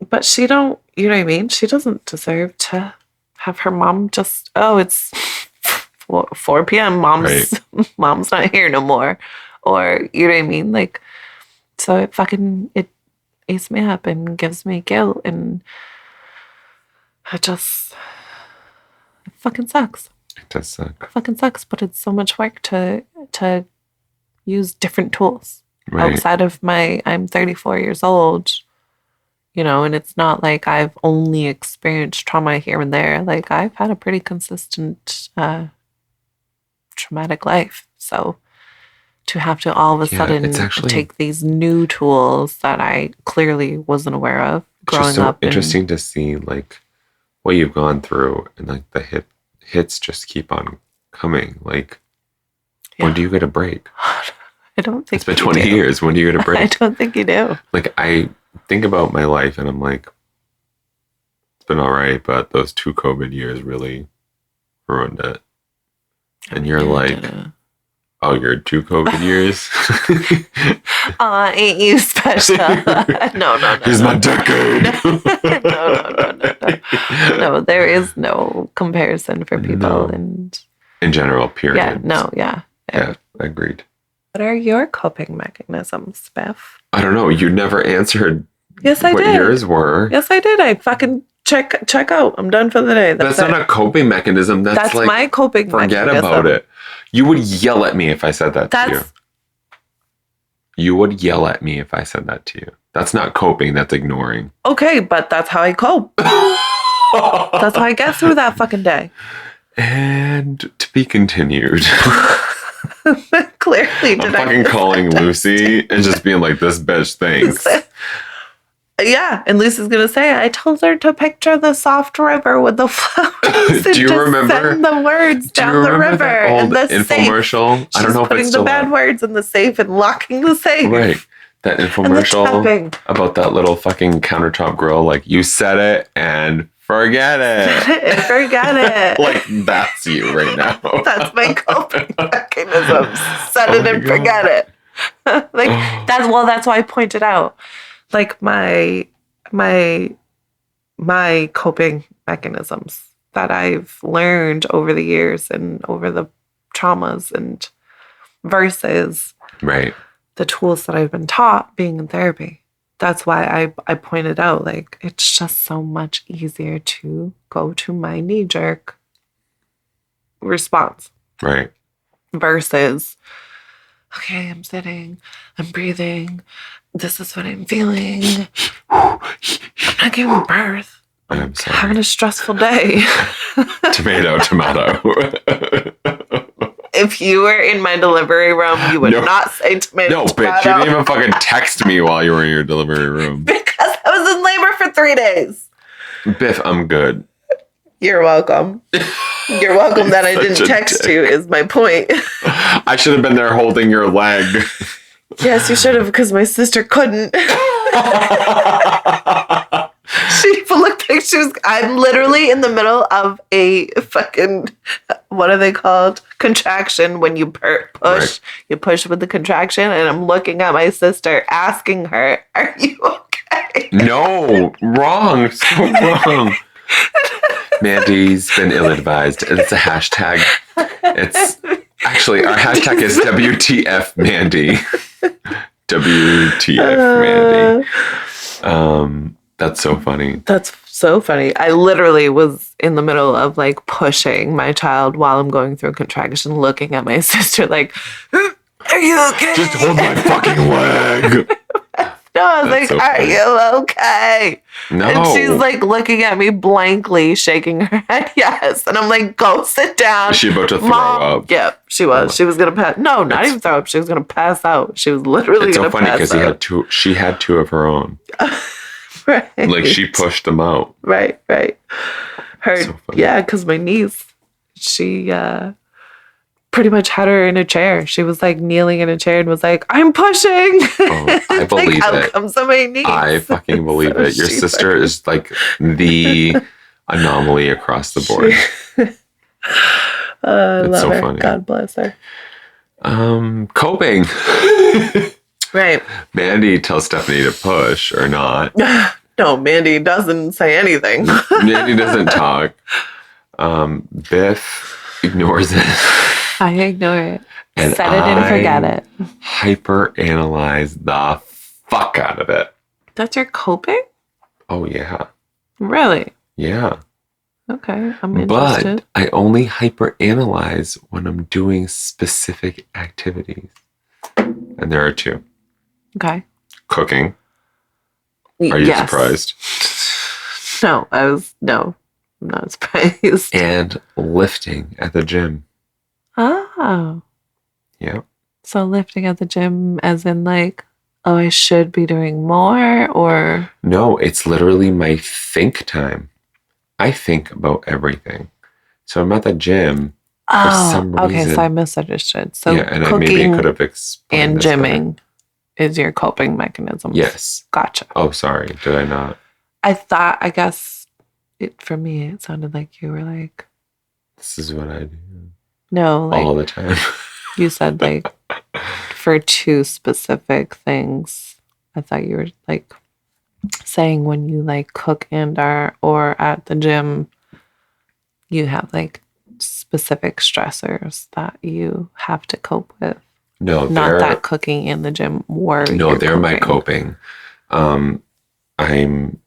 [SPEAKER 2] But she don't, you know what I mean? She doesn't deserve to have her mom just, it's 4 p.m. Mom's not here no more. Or, you know what I mean? Like, so it eats me up and gives me guilt, and it fucking sucks.
[SPEAKER 1] It does suck.
[SPEAKER 2] It fucking sucks, but it's so much work to use different tools outside of I'm 34 years old, you know, and it's not like I've only experienced trauma here and there. Like, I've had a pretty consistent traumatic life. So to have to all of a sudden take these new tools that I clearly wasn't aware of growing up.
[SPEAKER 1] It's interesting to see like what you've gone through, and like the hits just keep on coming. Like, when do you get a break?
[SPEAKER 2] I don't think
[SPEAKER 1] it's been 20 years. When do you get a break?
[SPEAKER 2] I don't think you do.
[SPEAKER 1] Like, I think about my life and I'm like, it's been all right, but those 2 COVID years really ruined it. And you're like, oh, you're 2 COVID years?
[SPEAKER 2] Ain't you special? No.
[SPEAKER 1] Here's my decade.
[SPEAKER 2] No, there is no comparison for people. And
[SPEAKER 1] in general, period.
[SPEAKER 2] Yeah,
[SPEAKER 1] agreed.
[SPEAKER 2] What are your coping mechanisms, Biff?
[SPEAKER 1] I don't know. You never answered
[SPEAKER 2] what yours
[SPEAKER 1] were.
[SPEAKER 2] Yes, I did. I fucking check out. I'm done for the day.
[SPEAKER 1] That's not a coping mechanism. That's like,
[SPEAKER 2] my coping mechanism.
[SPEAKER 1] Forget about it. You would yell at me if I said that to you. You would yell at me if I said that to you. That's not coping. That's ignoring.
[SPEAKER 2] Okay, but that's how I cope. That's how I get through that fucking day.
[SPEAKER 1] And to be continued.
[SPEAKER 2] Clearly,
[SPEAKER 1] I'm fucking calling Lucy and just being like, this bitch thinks.
[SPEAKER 2] Yeah, and Lucy's gonna say, I told her to picture the soft river with the flowers.
[SPEAKER 1] Do you remember?
[SPEAKER 2] Send the words down the river and the
[SPEAKER 1] infomercial?
[SPEAKER 2] Safe.
[SPEAKER 1] I don't know if it's still
[SPEAKER 2] putting the bad words in the safe and locking the safe.
[SPEAKER 1] Right. That infomercial about that little fucking countertop grill. Like, you said it and forget it.
[SPEAKER 2] Forget it.
[SPEAKER 1] Like, that's you right now.
[SPEAKER 2] That's my coping mechanism. Set it and forget it. That's why I pointed out. Like, my coping mechanisms that I've learned over the years and over the traumas, and versus the tools that I've been taught being in therapy. That's why I pointed out, like, it's just so much easier to go to my knee-jerk response.
[SPEAKER 1] Right.
[SPEAKER 2] Versus, okay, I'm sitting, I'm breathing, this is what I'm feeling. I'm not giving birth.
[SPEAKER 1] I'm sorry.
[SPEAKER 2] Having a stressful day.
[SPEAKER 1] Tomato.
[SPEAKER 2] If you were in my delivery room, you would not say tomato.
[SPEAKER 1] No, bitch, you didn't even fucking text me while you were in your delivery room.
[SPEAKER 2] Because I was in labor for 3 days.
[SPEAKER 1] Biff, I'm good.
[SPEAKER 2] You're welcome. You're welcome that I didn't text you, is my point.
[SPEAKER 1] I should have been there holding your leg.
[SPEAKER 2] Yes, you should have, because my sister couldn't. She looked like I'm literally in the middle of a fucking, what are they called? Contraction. When you push, right. You push with the contraction, and I'm looking at my sister asking her, are you okay?
[SPEAKER 1] No, wrong. So wrong. Mandy's been ill-advised. It's a hashtag. It's actually, our hashtag is WTF Mandy. WTF Mandy. That's so funny. That's
[SPEAKER 2] so funny. I literally was in the middle of like pushing my child while I'm going through a contraction, looking at my sister like, are you okay?
[SPEAKER 1] Just hold my fucking leg.
[SPEAKER 2] No, I was like, so are you okay?
[SPEAKER 1] No.
[SPEAKER 2] And she's like looking at me blankly, shaking her head, yes. And I'm like, go sit down.
[SPEAKER 1] Is she about to throw up?
[SPEAKER 2] Yeah, she was. She was going to pass. No, not even throw up. She was going to pass out. She was literally going to pass out. It's so funny
[SPEAKER 1] because she had two of her own.
[SPEAKER 2] Right.
[SPEAKER 1] Like, she pushed them out.
[SPEAKER 2] Right. Her, so yeah, because my niece, she pretty much had her in a chair. She was like kneeling in a chair and was like, I'm pushing.
[SPEAKER 1] Oh, I believe
[SPEAKER 2] like,
[SPEAKER 1] it.
[SPEAKER 2] How come somebody needs?
[SPEAKER 1] I fucking believe it. Your sister is like the anomaly across the board.
[SPEAKER 2] I love
[SPEAKER 1] so
[SPEAKER 2] her.
[SPEAKER 1] funny.
[SPEAKER 2] God bless her.
[SPEAKER 1] Coping.
[SPEAKER 2] Right.
[SPEAKER 1] Mandy tells Stephanie to push or not.
[SPEAKER 2] No, Mandy doesn't say anything.
[SPEAKER 1] Mandy doesn't talk. Biff ignores it.
[SPEAKER 2] I ignore it.
[SPEAKER 1] And
[SPEAKER 2] Set it and forget it.
[SPEAKER 1] Hyper-analyze the fuck out of it.
[SPEAKER 2] That's your coping?
[SPEAKER 1] Oh, yeah.
[SPEAKER 2] Really?
[SPEAKER 1] Yeah.
[SPEAKER 2] Okay, I'm interested.
[SPEAKER 1] But I only hyper-analyze when I'm doing specific activities. And there are two.
[SPEAKER 2] Okay.
[SPEAKER 1] Cooking. Are you surprised?
[SPEAKER 2] No, I'm not surprised.
[SPEAKER 1] And lifting at the gym.
[SPEAKER 2] Oh.
[SPEAKER 1] Yeah.
[SPEAKER 2] So lifting at the gym as in like, oh, I should be doing more or?
[SPEAKER 1] No, it's literally my think time. I think about everything. So I'm at the gym for some reason.
[SPEAKER 2] Okay, so I misunderstood. So
[SPEAKER 1] yeah, and
[SPEAKER 2] cooking
[SPEAKER 1] maybe I could have explained
[SPEAKER 2] and gymming is your coping mechanism.
[SPEAKER 1] Yes.
[SPEAKER 2] Gotcha.
[SPEAKER 1] Oh, sorry. Did I not?
[SPEAKER 2] I guess for me, it sounded like you were like,
[SPEAKER 1] this is what I do.
[SPEAKER 2] No, like
[SPEAKER 1] all the time.
[SPEAKER 2] You said like for two specific things. I thought you were like saying when you like cook or at the gym, you have like specific stressors that you have to cope with.
[SPEAKER 1] No,
[SPEAKER 2] not that cooking in the gym were.
[SPEAKER 1] No, they're my coping. I'm,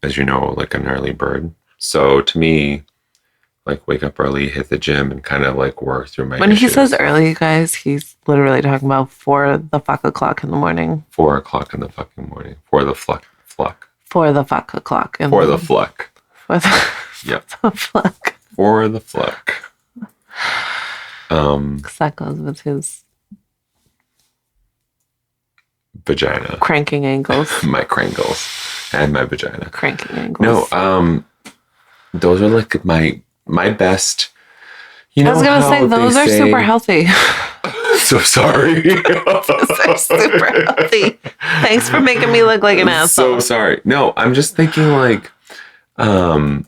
[SPEAKER 1] as you know, like an early bird. So to me, like wake up early, hit the gym, and kind of like work through my.
[SPEAKER 2] When
[SPEAKER 1] issues.
[SPEAKER 2] he says early, you guys, he's literally talking about 4 the fuck o'clock in the morning.
[SPEAKER 1] 4 o'clock in the fucking morning. 4 the fluck.
[SPEAKER 2] 4 the fuck o'clock.
[SPEAKER 1] 4 the fluck.
[SPEAKER 2] 4 the
[SPEAKER 1] yep.
[SPEAKER 2] The fluck.
[SPEAKER 1] 4 the fluck.
[SPEAKER 2] Because that goes with his
[SPEAKER 1] vagina.
[SPEAKER 2] Cranking angles.
[SPEAKER 1] My crankles and my vagina.
[SPEAKER 2] Cranking angles.
[SPEAKER 1] No, those are like my best. You know,
[SPEAKER 2] I was gonna say those are super healthy.
[SPEAKER 1] So sorry.
[SPEAKER 2] Those are super healthy. Thanks for making me look like an asshole.
[SPEAKER 1] So sorry. No, I'm just thinking like, I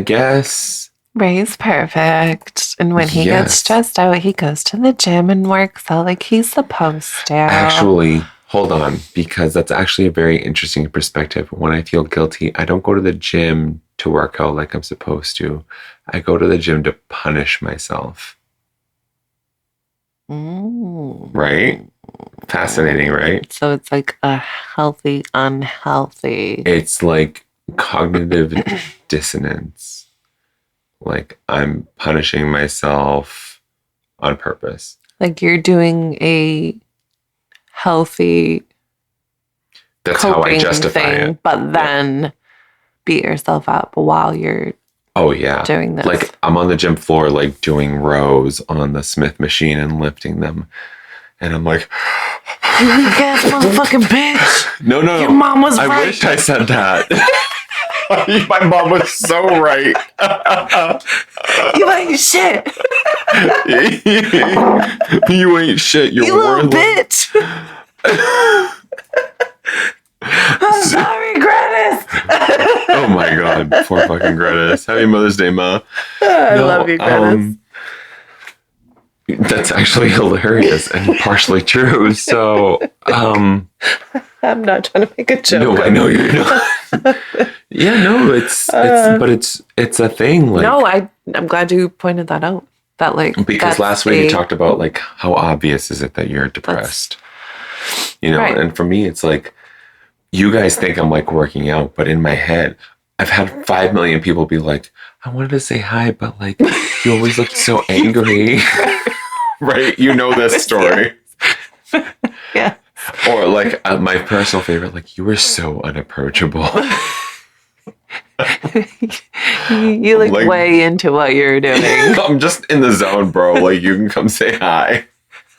[SPEAKER 1] guess.
[SPEAKER 2] Ray's perfect. And when he gets stressed out, he goes to the gym and works out like he's supposed to.
[SPEAKER 1] Actually, hold on, because that's actually a very interesting perspective. When I feel guilty, I don't go to the gym to work out like I'm supposed to. I go to the gym to punish myself. Right? Fascinating, right?
[SPEAKER 2] So it's like a healthy, unhealthy.
[SPEAKER 1] It's like cognitive dissonance. Like I'm punishing myself on purpose.
[SPEAKER 2] Like you're doing a healthy
[SPEAKER 1] that's how I justify it.
[SPEAKER 2] But then beat yourself up while you're doing this.
[SPEAKER 1] Like I'm on the gym floor like doing rows on the Smith machine and lifting them. And I'm like,
[SPEAKER 2] you weak ass motherfucking bitch.
[SPEAKER 1] No.
[SPEAKER 2] Your mom was right.
[SPEAKER 1] I wish I said that. My mom was so right.
[SPEAKER 2] You ain't shit.
[SPEAKER 1] You ain't shit. You're
[SPEAKER 2] you little bitch. I'm sorry, Grettis.
[SPEAKER 1] Oh my god, poor fucking Grettis. Happy Mother's Day, Ma.
[SPEAKER 2] I love you, Grettis.
[SPEAKER 1] That's actually hilarious and partially true. So,
[SPEAKER 2] I'm not trying to make a joke.
[SPEAKER 1] No, I know you're not. Yeah, no, it's a thing. Like,
[SPEAKER 2] no, I'm glad you pointed that out. That like
[SPEAKER 1] because last week you talked about like how obvious is it that you're depressed, right. And for me, it's like you guys think I'm like working out, but in my head, I've had 5 million people be like, I wanted to say hi, but like you always looked so angry. Right? You know this story.
[SPEAKER 2] Yeah.
[SPEAKER 1] Or like my personal favorite, like you were so unapproachable.
[SPEAKER 2] You like way into what you're doing.
[SPEAKER 1] I'm just in the zone, bro. Like you can come say hi.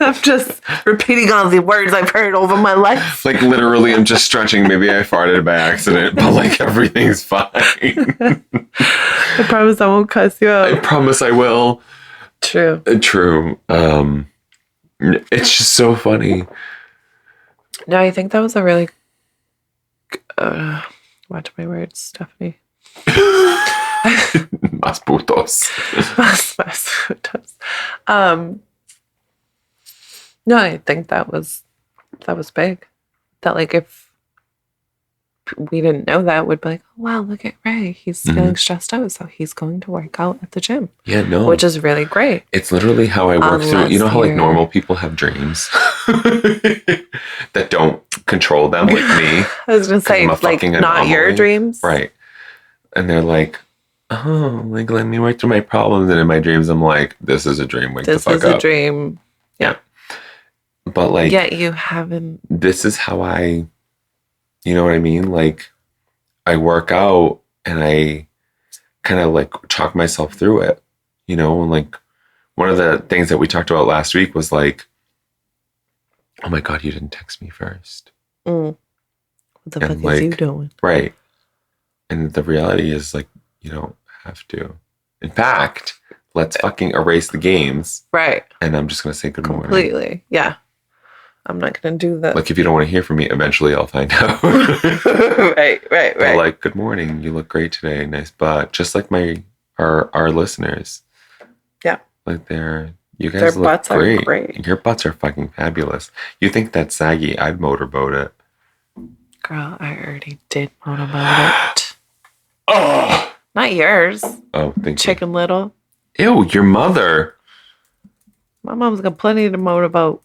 [SPEAKER 2] I'm just repeating all the words I've heard over my life.
[SPEAKER 1] Like literally I'm just stretching. Maybe I farted by accident, but like everything's fine.
[SPEAKER 2] I promise I won't cuss you out.
[SPEAKER 1] I promise I will.
[SPEAKER 2] True.
[SPEAKER 1] True. It's just so funny.
[SPEAKER 2] No, I think that was a really watch my words, Stephanie.
[SPEAKER 1] Más putos.
[SPEAKER 2] Más putos. No, I think that was big. That like if we didn't know that, would be like, oh, wow, look at Ray. He's feeling stressed out, so he's going to work out at the gym.
[SPEAKER 1] Yeah, no.
[SPEAKER 2] Which is really great.
[SPEAKER 1] It's literally how I work through. You know how like normal people have dreams that don't control them, like me.
[SPEAKER 2] I was going to say, like, not your dreams.
[SPEAKER 1] Right. And they're like, oh, like, let me work through my problems. And in my dreams, I'm like, this is a dream. Wake the fuck up. This is a
[SPEAKER 2] dream. Yeah.
[SPEAKER 1] But like,
[SPEAKER 2] yet you haven't.
[SPEAKER 1] This is how you know what I mean? Like, I work out and I kind of like talk myself through it, you know? And like, one of the things that we talked about last week was like, oh my God, you didn't text me first.
[SPEAKER 2] What the fuck is you doing?
[SPEAKER 1] Right. And the reality is like, you don't have to. In fact, let's fucking erase the games.
[SPEAKER 2] Right.
[SPEAKER 1] And I'm just going to say good morning.
[SPEAKER 2] Completely. Yeah. I'm not going to do that.
[SPEAKER 1] Like, if you don't want to hear from me, eventually I'll find out.
[SPEAKER 2] Right.
[SPEAKER 1] But like, good morning. You look great today. Nice butt. Just like our listeners.
[SPEAKER 2] Yeah.
[SPEAKER 1] Like you guys look butts great. Are great. Your butts are fucking fabulous. You think that's saggy? I'd motorboat it.
[SPEAKER 2] Girl, I already did motorboat it.
[SPEAKER 1] Oh.
[SPEAKER 2] Not yours.
[SPEAKER 1] Oh, thank you.
[SPEAKER 2] Chicken Little.
[SPEAKER 1] Ew, your mother.
[SPEAKER 2] My mom's got plenty to motorboat.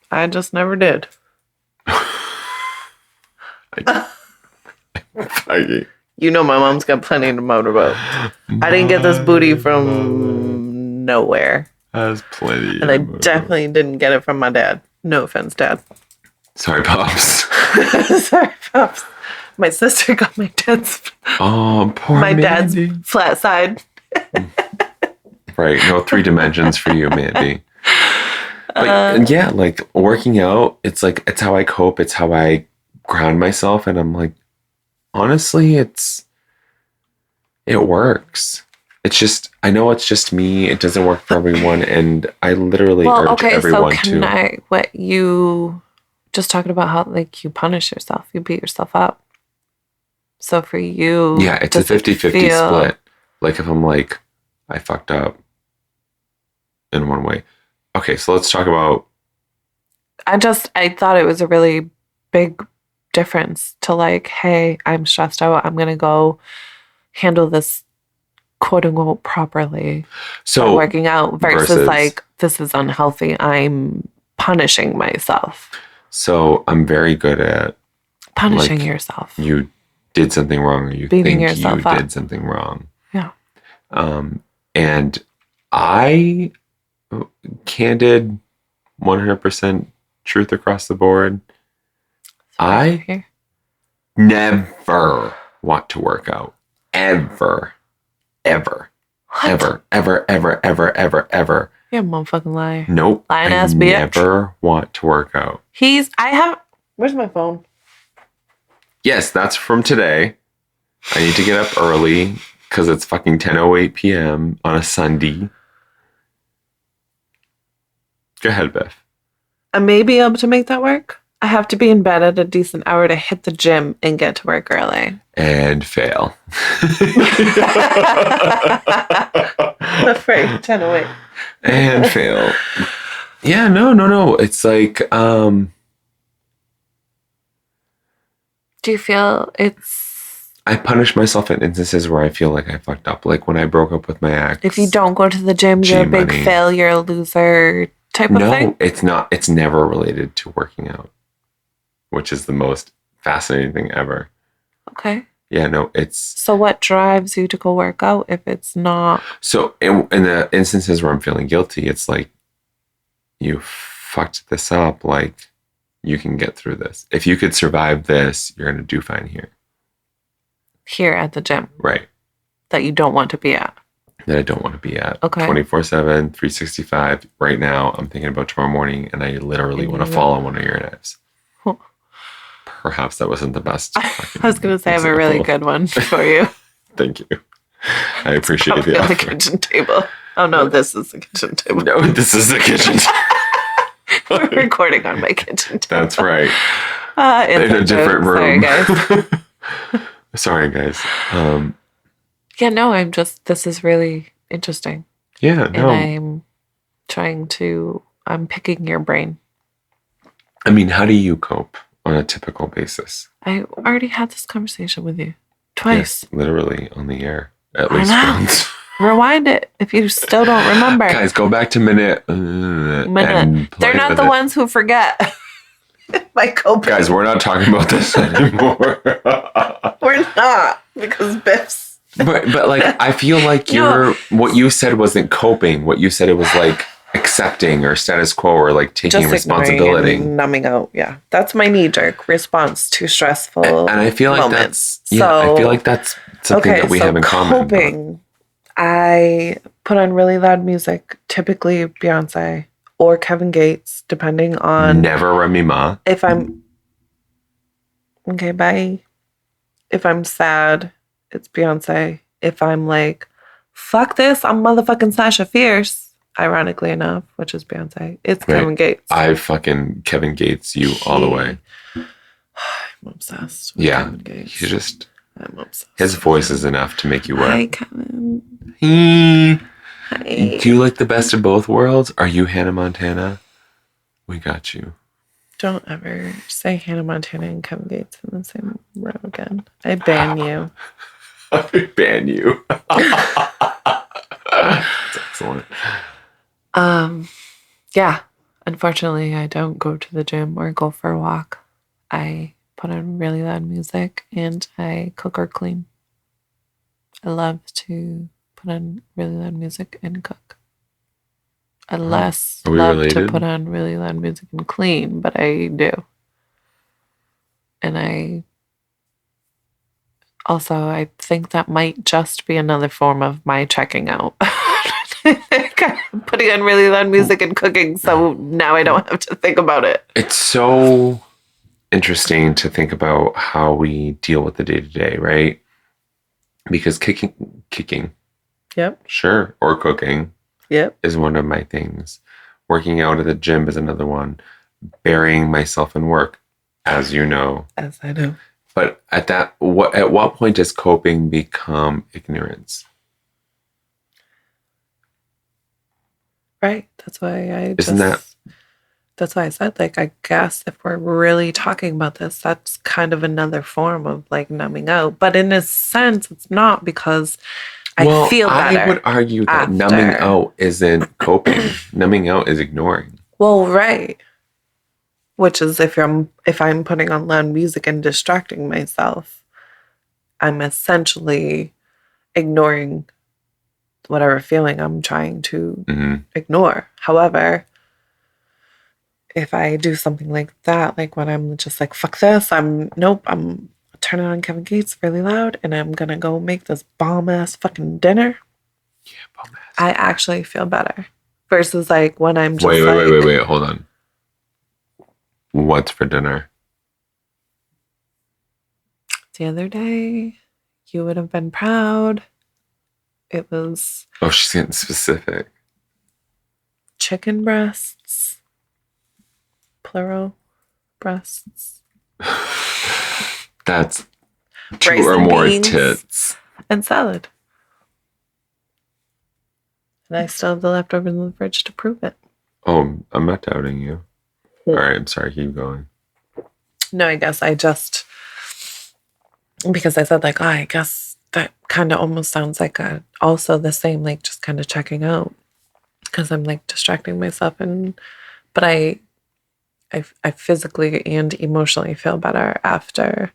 [SPEAKER 2] I just never did. You know my mom's got plenty to motorboat. I didn't get this booty from nowhere.
[SPEAKER 1] Has plenty.
[SPEAKER 2] And I definitely didn't get it from my dad. No offense, Dad.
[SPEAKER 1] Sorry, Pops.
[SPEAKER 2] Sorry, Pops. My sister got my dad's.
[SPEAKER 1] Oh, poor
[SPEAKER 2] my
[SPEAKER 1] Mandy.
[SPEAKER 2] Dad's flat side.
[SPEAKER 1] Right. No 3 dimensions for you, Mandy. But yeah, like working out, it's how I cope. It's how I ground myself. And I'm like, honestly, it works. It's just, I know it's just me. It doesn't work for everyone. And I literally urge everyone to.
[SPEAKER 2] What you just talking about how like you punish yourself, you beat yourself up. So for you.
[SPEAKER 1] Yeah, it's a 50-50 split. Like if I'm like, I fucked up in one way. Okay, so let's talk about.
[SPEAKER 2] I thought it was a really big difference to like, hey, I'm stressed out. I'm going to go handle this quote unquote properly. So working out versus like, this is unhealthy. I'm punishing myself.
[SPEAKER 1] So I'm very good at
[SPEAKER 2] punishing yourself.
[SPEAKER 1] You did something wrong or you
[SPEAKER 2] beating
[SPEAKER 1] think
[SPEAKER 2] yourself
[SPEAKER 1] you
[SPEAKER 2] up.
[SPEAKER 1] Did something wrong.
[SPEAKER 2] Yeah.
[SPEAKER 1] And I candid 100% truth across the board. I never want to work out. Ever. What? Ever.
[SPEAKER 2] You're a motherfucking liar.
[SPEAKER 1] Nope.
[SPEAKER 2] Lying ass bitch.
[SPEAKER 1] I never want to work out.
[SPEAKER 2] Where's my phone?
[SPEAKER 1] Yes, that's from today. I need to get up early because it's fucking 10:08 p.m. on a Sunday. Go ahead, Biff.
[SPEAKER 2] I may be able to make that work. I have to be in bed at a decent hour to hit the gym and get to work early.
[SPEAKER 1] And fail.
[SPEAKER 2] Afraid 10:08.
[SPEAKER 1] And fail. Yeah, no. It's like,
[SPEAKER 2] do you feel
[SPEAKER 1] I punish myself in instances where I feel like I fucked up. Like when I broke up with my ex.
[SPEAKER 2] If you don't go to the gym, you're a big failure, a loser type of thing? No,
[SPEAKER 1] it's not. It's never related to working out, which is the most fascinating thing ever.
[SPEAKER 2] Okay.
[SPEAKER 1] Yeah, no, it's...
[SPEAKER 2] So what drives you to go work out if it's not...
[SPEAKER 1] So in the instances where I'm feeling guilty, it's like, you fucked this up, like, you can get through this. If you could survive this, you're going to do fine here.
[SPEAKER 2] Here at the gym.
[SPEAKER 1] Right.
[SPEAKER 2] That you don't want to be at.
[SPEAKER 1] That I don't want to be at.
[SPEAKER 2] Okay.
[SPEAKER 1] 24/7, 365. Right now, I'm thinking about tomorrow morning, and I literally want to fall on one of your knives. Perhaps that wasn't the best.
[SPEAKER 2] I was going to say I have a really good one for you.
[SPEAKER 1] Thank you. I appreciate the offer.
[SPEAKER 2] On the kitchen table. Oh, no, this is the kitchen table.
[SPEAKER 1] No, this is the kitchen table.
[SPEAKER 2] We're recording on my kitchen table.
[SPEAKER 1] That's right.
[SPEAKER 2] In a different room.
[SPEAKER 1] Sorry, guys.
[SPEAKER 2] Yeah, no, this is really interesting.
[SPEAKER 1] Yeah, no.
[SPEAKER 2] And I'm picking your brain.
[SPEAKER 1] I mean, how do you cope on a typical basis?
[SPEAKER 2] I already had this conversation with you twice.
[SPEAKER 1] Yes, literally on the air. At least once.
[SPEAKER 2] Rewind it if you still don't remember.
[SPEAKER 1] Guys, go back to minute.
[SPEAKER 2] They're not the ones who forget. My coping.
[SPEAKER 1] Guys, we're not talking about this anymore.
[SPEAKER 2] We're not, because BiFFs.
[SPEAKER 1] But like, I feel like what you said wasn't coping. What you said, it was like accepting or status quo or like taking
[SPEAKER 2] just
[SPEAKER 1] responsibility.
[SPEAKER 2] And numbing out. Yeah. That's my knee-jerk response to stressful
[SPEAKER 1] and I feel like
[SPEAKER 2] moments.
[SPEAKER 1] I feel like that's something that we have in common.
[SPEAKER 2] Coping, I put on really loud music, typically Beyonce or Kevin Gates, depending on...
[SPEAKER 1] Never Remy Ma.
[SPEAKER 2] If I'm... Okay, bye. If I'm sad, it's Beyonce. If I'm like, fuck this, I'm motherfucking Sasha Fierce, ironically enough, which is Beyonce, it's Kevin Gates.
[SPEAKER 1] I fucking Kevin Gates you all the way.
[SPEAKER 2] I'm obsessed with Kevin Gates. I'm obsessed.
[SPEAKER 1] His voice is enough to make you work.
[SPEAKER 2] Hi, Kevin.
[SPEAKER 1] Hi.
[SPEAKER 2] Hi.
[SPEAKER 1] Do you like the best of both worlds? Are you Hannah Montana? We got you.
[SPEAKER 2] Don't ever say Hannah Montana and Kevin Gates in the same row again. I ban you.
[SPEAKER 1] I ban you. That's excellent.
[SPEAKER 2] Yeah. Unfortunately, I don't go to the gym or go for a walk. I put on really loud music and I cook or clean. I love to put on really loud music and cook. I love to put on really loud music and clean, but I do. And I think that might just be another form of my checking out. Putting on really loud music and cooking, so now I don't have to think about it.
[SPEAKER 1] It's so interesting to think about how we deal with the day-to-day, right? Because kicking,
[SPEAKER 2] yep,
[SPEAKER 1] sure, or cooking,
[SPEAKER 2] yep,
[SPEAKER 1] is one of my things. Working out at the gym is another one. Burying myself in work, as you know.
[SPEAKER 2] As I know.
[SPEAKER 1] But at what point does coping become ignorance?
[SPEAKER 2] Right. That's why that's why I said, like, I guess if we're really talking about this, that's kind of another form of like numbing out. But in a sense, it's not, because I feel better.
[SPEAKER 1] I would argue that numbing out isn't coping. Numbing out is ignoring.
[SPEAKER 2] Well, right. Which is if I'm putting on loud music and distracting myself, I'm essentially ignoring whatever feeling I'm trying to ignore. However, if I do something like that, like when I'm just like, fuck this, I'm turning on Kevin Gates really loud and I'm gonna go make this bomb-ass fucking dinner.
[SPEAKER 1] Yeah, bomb-ass.
[SPEAKER 2] I actually feel better. Versus like when I'm just
[SPEAKER 1] Wait, hold on. What's for dinner?
[SPEAKER 2] The other day, you would have been proud. It was...
[SPEAKER 1] Oh, she's getting specific.
[SPEAKER 2] Chicken breasts. Plural. Breasts.
[SPEAKER 1] That's
[SPEAKER 2] two rice
[SPEAKER 1] or more tits.
[SPEAKER 2] And salad. And I still have the leftovers in the fridge to prove it.
[SPEAKER 1] Oh, I'm not doubting you. All right, I'm sorry. Keep going.
[SPEAKER 2] No, I guess I just... Because I said, like, I guess that kind of almost sounds like also the same, like, just kind of checking out. Because I'm, like, distracting myself. But I physically and emotionally feel better after,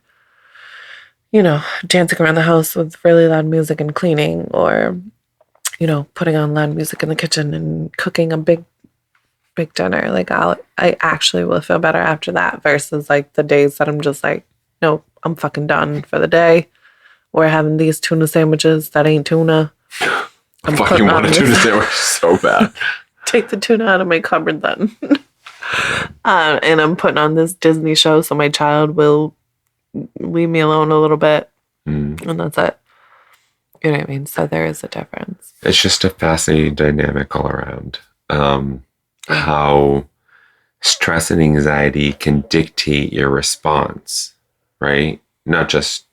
[SPEAKER 2] dancing around the house with really loud music and cleaning, or, putting on loud music in the kitchen and cooking a big dinner. Like, I actually will feel better after that versus, like, the days that I'm just like, nope, I'm fucking done for the day. We're having these tuna sandwiches that ain't tuna.
[SPEAKER 1] I fucking want a tuna sandwich so bad.
[SPEAKER 2] Take the tuna out of my cupboard then. And I'm putting on this Disney show so my child will leave me alone a little bit. And that's it. You know what I mean? So there is a difference.
[SPEAKER 1] It's just a fascinating dynamic all around. How stress and anxiety can dictate your response, right? Not just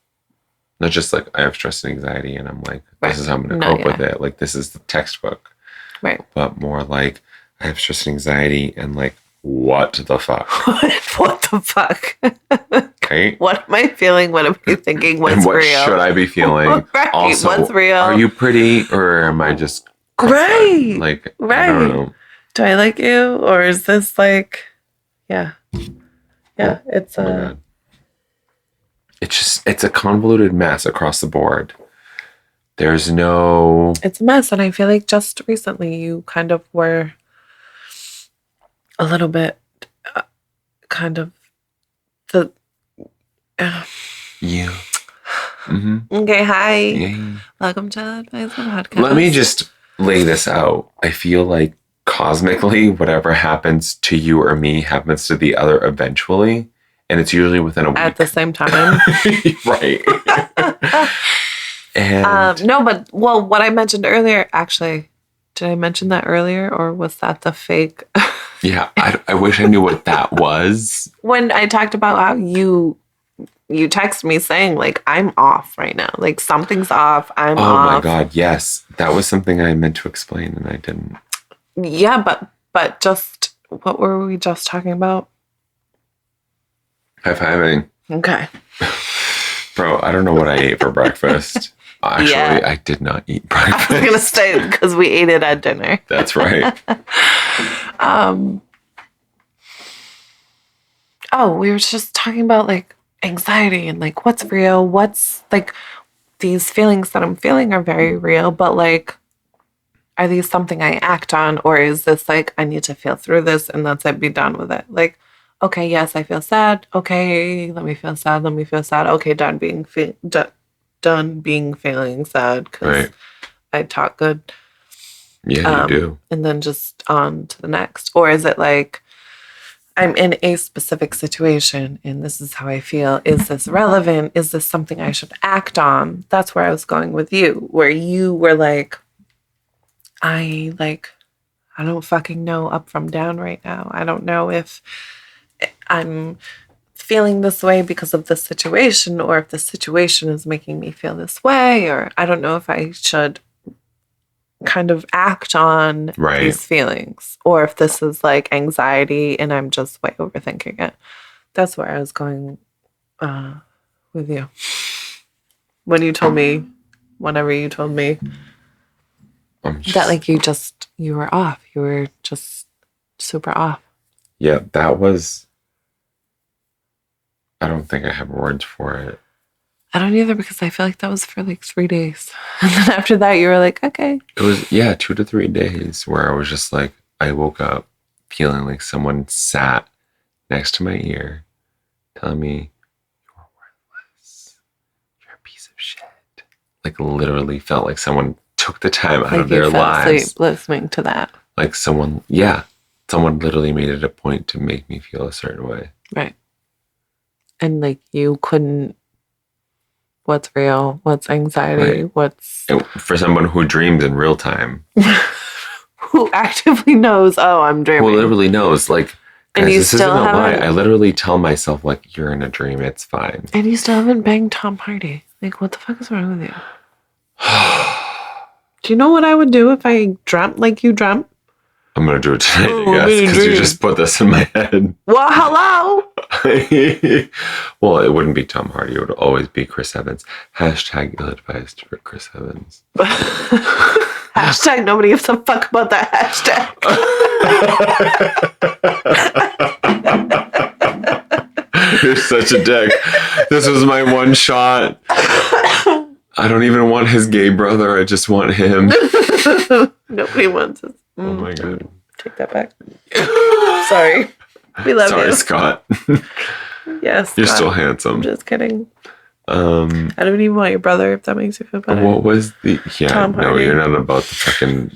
[SPEAKER 1] like I have stress and anxiety and I'm like, this is how I'm going to cope with it. Like this is the textbook.
[SPEAKER 2] Right.
[SPEAKER 1] But more like I have stress and anxiety and like, what the fuck?
[SPEAKER 2] What the fuck?
[SPEAKER 1] Right?
[SPEAKER 2] What am I feeling? What am I thinking? What's
[SPEAKER 1] and what
[SPEAKER 2] real?
[SPEAKER 1] should I be feeling?
[SPEAKER 2] Right.
[SPEAKER 1] Also,
[SPEAKER 2] what's real?
[SPEAKER 1] Are you pretty or am I just
[SPEAKER 2] right?
[SPEAKER 1] Like,
[SPEAKER 2] right.
[SPEAKER 1] I don't know.
[SPEAKER 2] Do I like you or is this like, yeah, it's
[SPEAKER 1] oh my God. It's a convoluted mess across the board. There's no.
[SPEAKER 2] It's a mess, and I feel like just recently you kind of were a little bit, kind of the.
[SPEAKER 1] Yeah. Mm-hmm.
[SPEAKER 2] Okay, hi.
[SPEAKER 1] Yeah.
[SPEAKER 2] Welcome to the podcast.
[SPEAKER 1] Let me just lay this out. I feel like cosmically, whatever happens to you or me happens to the other eventually, and it's usually within a week.
[SPEAKER 2] At the same time.
[SPEAKER 1] Right. And
[SPEAKER 2] no, but what I mentioned earlier, actually, did I mention that earlier, or was that the fake?
[SPEAKER 1] Yeah, I wish I knew what that was.
[SPEAKER 2] When I talked about how you text me saying like I'm off right now, like something's off. I'm off.
[SPEAKER 1] Oh my God, yes, that was something I meant to explain and I didn't.
[SPEAKER 2] Yeah, but just what were we just talking about?
[SPEAKER 1] High-fiving.
[SPEAKER 2] Okay.
[SPEAKER 1] Bro, I don't know what I ate for breakfast. Actually, I did not eat breakfast.
[SPEAKER 2] I was going to say, because we ate it at dinner.
[SPEAKER 1] That's right.
[SPEAKER 2] We were just talking about, like, anxiety and, like, what's real, what's, like, these feelings that I'm feeling are very real, but, like, are these something I act on, or is this, like, I need to feel through this and that's it, be done with it? Like, okay, yes, I feel sad. Okay, let me feel sad. Okay, done being feeling sad because I talk good.
[SPEAKER 1] Yeah, you do.
[SPEAKER 2] And then just on to the next. Or is it like I'm in a specific situation and this is how I feel. Is this relevant? Is this something I should act on? That's where I was going with you, where you were like, I don't fucking know up from down right now. I don't know if I'm feeling this way because of this situation, or if the situation is making me feel this way, or I don't know if I should kind of act on these feelings, or if this is like anxiety and I'm just way overthinking it. That's where I was going with you. Whenever you told me that like you were off. You were just super off.
[SPEAKER 1] Yeah, that was... I don't think I have words for it.
[SPEAKER 2] I don't either, because I feel like that was for like 3 days. And then after that, you were like, okay.
[SPEAKER 1] It was, 2 to 3 days where I was just like, I woke up feeling like someone sat next to my ear telling me, you're worthless. You're a piece of shit. Like literally felt like someone took the time out of their lives.
[SPEAKER 2] Listening to that.
[SPEAKER 1] Like someone literally made it a point to make me feel a certain way.
[SPEAKER 2] Right. And like you couldn't, what's real, what's anxiety, what's...
[SPEAKER 1] And for someone who dreams in real time.
[SPEAKER 2] Who actively knows, I'm dreaming.
[SPEAKER 1] Who literally knows, like,
[SPEAKER 2] and
[SPEAKER 1] guys,
[SPEAKER 2] you
[SPEAKER 1] this
[SPEAKER 2] still
[SPEAKER 1] isn't a lie.
[SPEAKER 2] haven't...
[SPEAKER 1] I literally tell myself, like, you're in a dream, it's fine.
[SPEAKER 2] And you still haven't banged Tom Hardy. Like, what the fuck is wrong with you? Do you know what I would do if I dreamt like you dreamt?
[SPEAKER 1] I'm going to do it tonight, I guess, because you just put this in my head.
[SPEAKER 2] Well, hello!
[SPEAKER 1] Well, it wouldn't be Tom Hardy. It would always be Chris Evans. Hashtag ill-advised for Chris Evans.
[SPEAKER 2] Hashtag nobody gives a fuck about that hashtag.
[SPEAKER 1] You're such a dick. This was my one shot. I don't even want his gay brother. I just want him.
[SPEAKER 2] Nobody wants us.
[SPEAKER 1] Oh my God.
[SPEAKER 2] Take that back. Sorry. We love you.
[SPEAKER 1] Sorry, Scott.
[SPEAKER 2] Yes.
[SPEAKER 1] You're still handsome.
[SPEAKER 2] I'm just kidding. I don't even want your brother, if that makes you feel better.
[SPEAKER 1] What was the... Yeah,
[SPEAKER 2] Tom
[SPEAKER 1] no,
[SPEAKER 2] Hardy.
[SPEAKER 1] you're not about the fucking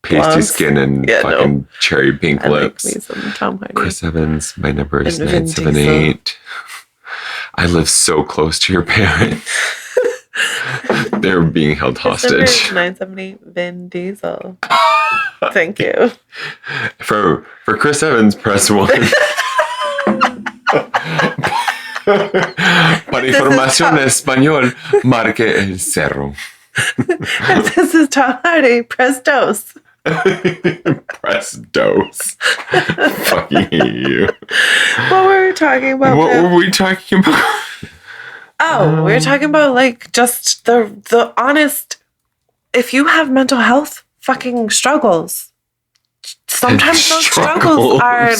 [SPEAKER 1] pasty skin and fucking cherry pink lips.
[SPEAKER 2] Like me some Tom Hardy.
[SPEAKER 1] Chris Evans, my number is
[SPEAKER 2] And Vin
[SPEAKER 1] 978. I live so close to your parents. They're being held hostage.
[SPEAKER 2] 970 Vin Diesel. Thank you.
[SPEAKER 1] For Chris Evans, press 1. Para información en español, marque el 0.
[SPEAKER 2] This is Tom Hardy. Press dose.
[SPEAKER 1] Press dose. Fucking hate you.
[SPEAKER 2] What were we talking about?
[SPEAKER 1] What were we talking about?
[SPEAKER 2] Oh, we were talking about like just the honest. If you have mental health fucking struggles, sometimes those struggles are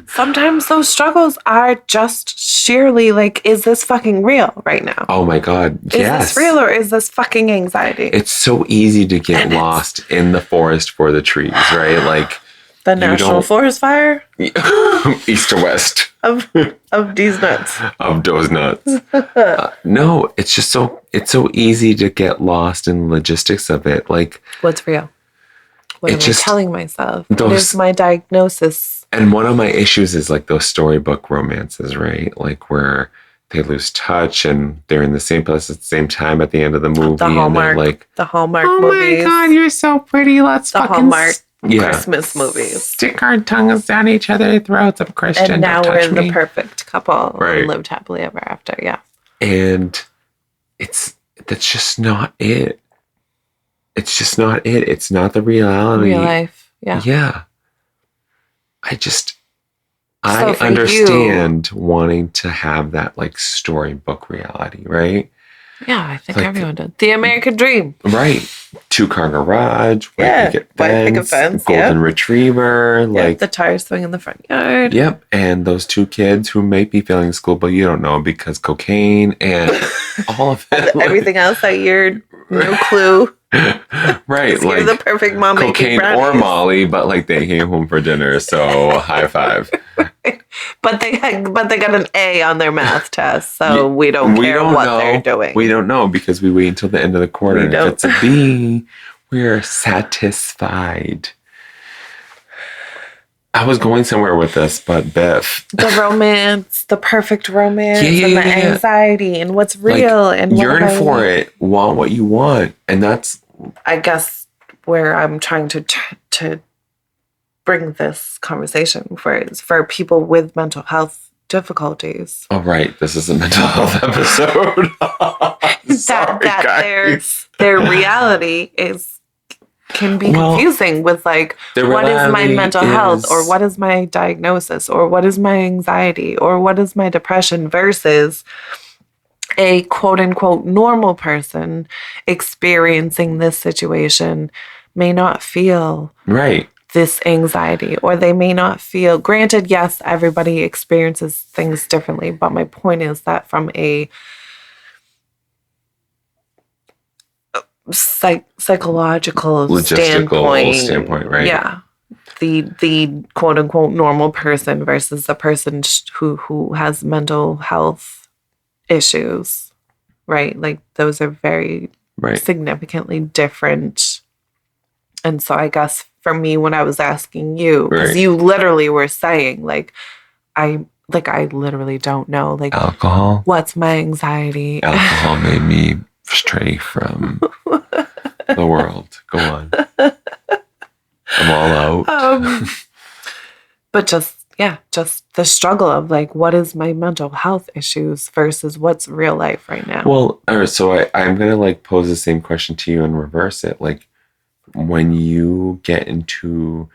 [SPEAKER 2] sometimes those struggles are just sheerly like, is this fucking real right now?
[SPEAKER 1] Oh my God. Yes.
[SPEAKER 2] Is this real or is this fucking anxiety?
[SPEAKER 1] It's so easy to get lost in the forest for the trees, right? Like
[SPEAKER 2] the National Forest Fire?
[SPEAKER 1] East to west.
[SPEAKER 2] Of these nuts.
[SPEAKER 1] Of those nuts. No, it's just it's so easy to get lost in the logistics of it. Like,
[SPEAKER 2] what's real? What am I telling myself? There's my diagnosis.
[SPEAKER 1] And one of my issues is like those storybook romances, right? Like where they lose touch and they're in the same place at the same time at the end of the movie.
[SPEAKER 2] The Hallmark,
[SPEAKER 1] and like,
[SPEAKER 2] the Hallmark movies.
[SPEAKER 1] Oh my God, you're so pretty. Let's
[SPEAKER 2] the
[SPEAKER 1] fucking
[SPEAKER 2] Hallmark Christmas movies.
[SPEAKER 1] Stick our tongues down each other's throats. I'm Christian.
[SPEAKER 2] And now we're the perfect couple.
[SPEAKER 1] Right.
[SPEAKER 2] And lived happily ever after. Yeah.
[SPEAKER 1] And that's just not it. It's just not it. It's not the reality.
[SPEAKER 2] Real life. Yeah.
[SPEAKER 1] Yeah. I understand wanting to have that like storybook reality, right?
[SPEAKER 2] Yeah, I think like, everyone did. The American dream.
[SPEAKER 1] Right. 2-car garage, white picket fence, golden retriever, like
[SPEAKER 2] the tires swing in the front yard.
[SPEAKER 1] Yep. And those 2 kids who may be failing school, but you don't know because cocaine and all of it.
[SPEAKER 2] Everything else that you're no clue.
[SPEAKER 1] Right.
[SPEAKER 2] Like you're the perfect mom
[SPEAKER 1] cocaine or Molly, but like they came home for dinner, so high five.
[SPEAKER 2] Right. But they got an A on their math test, so we don't care what they're doing.
[SPEAKER 1] We don't know because we wait until the end of the quarter. And if it's a B, we're satisfied. I was going somewhere with this, but Biff.
[SPEAKER 2] The romance, the perfect romance, and the anxiety, and what's real,
[SPEAKER 1] like,
[SPEAKER 2] and
[SPEAKER 1] yearn for it, want what you want, and that's,
[SPEAKER 2] I guess, where I'm trying to bring this conversation for people with mental health difficulties.
[SPEAKER 1] Oh, right. This is a mental health episode.
[SPEAKER 2] Their reality can be confusing with like, what is my mental health, or what is my diagnosis, or what is my anxiety, or what is my depression, versus a quote unquote normal person experiencing this situation may not feel this anxiety, or they may not feel, granted, yes, everybody experiences things differently, but my point is that from a psychological standpoint,
[SPEAKER 1] right?
[SPEAKER 2] Yeah, the quote unquote normal person versus the person who has mental health issues, right? Like those are very significantly different. And so I guess for me, when I was asking you, because you literally were saying like, I literally don't know, like
[SPEAKER 1] alcohol.
[SPEAKER 2] What's my anxiety?
[SPEAKER 1] Alcohol made me stray from the world. Go on. I'm all out.
[SPEAKER 2] But just the struggle of like, what is my mental health issues versus what's real life right now?
[SPEAKER 1] Well, all right, so I'm going to like pose the same question to you and reverse it. Like when you get into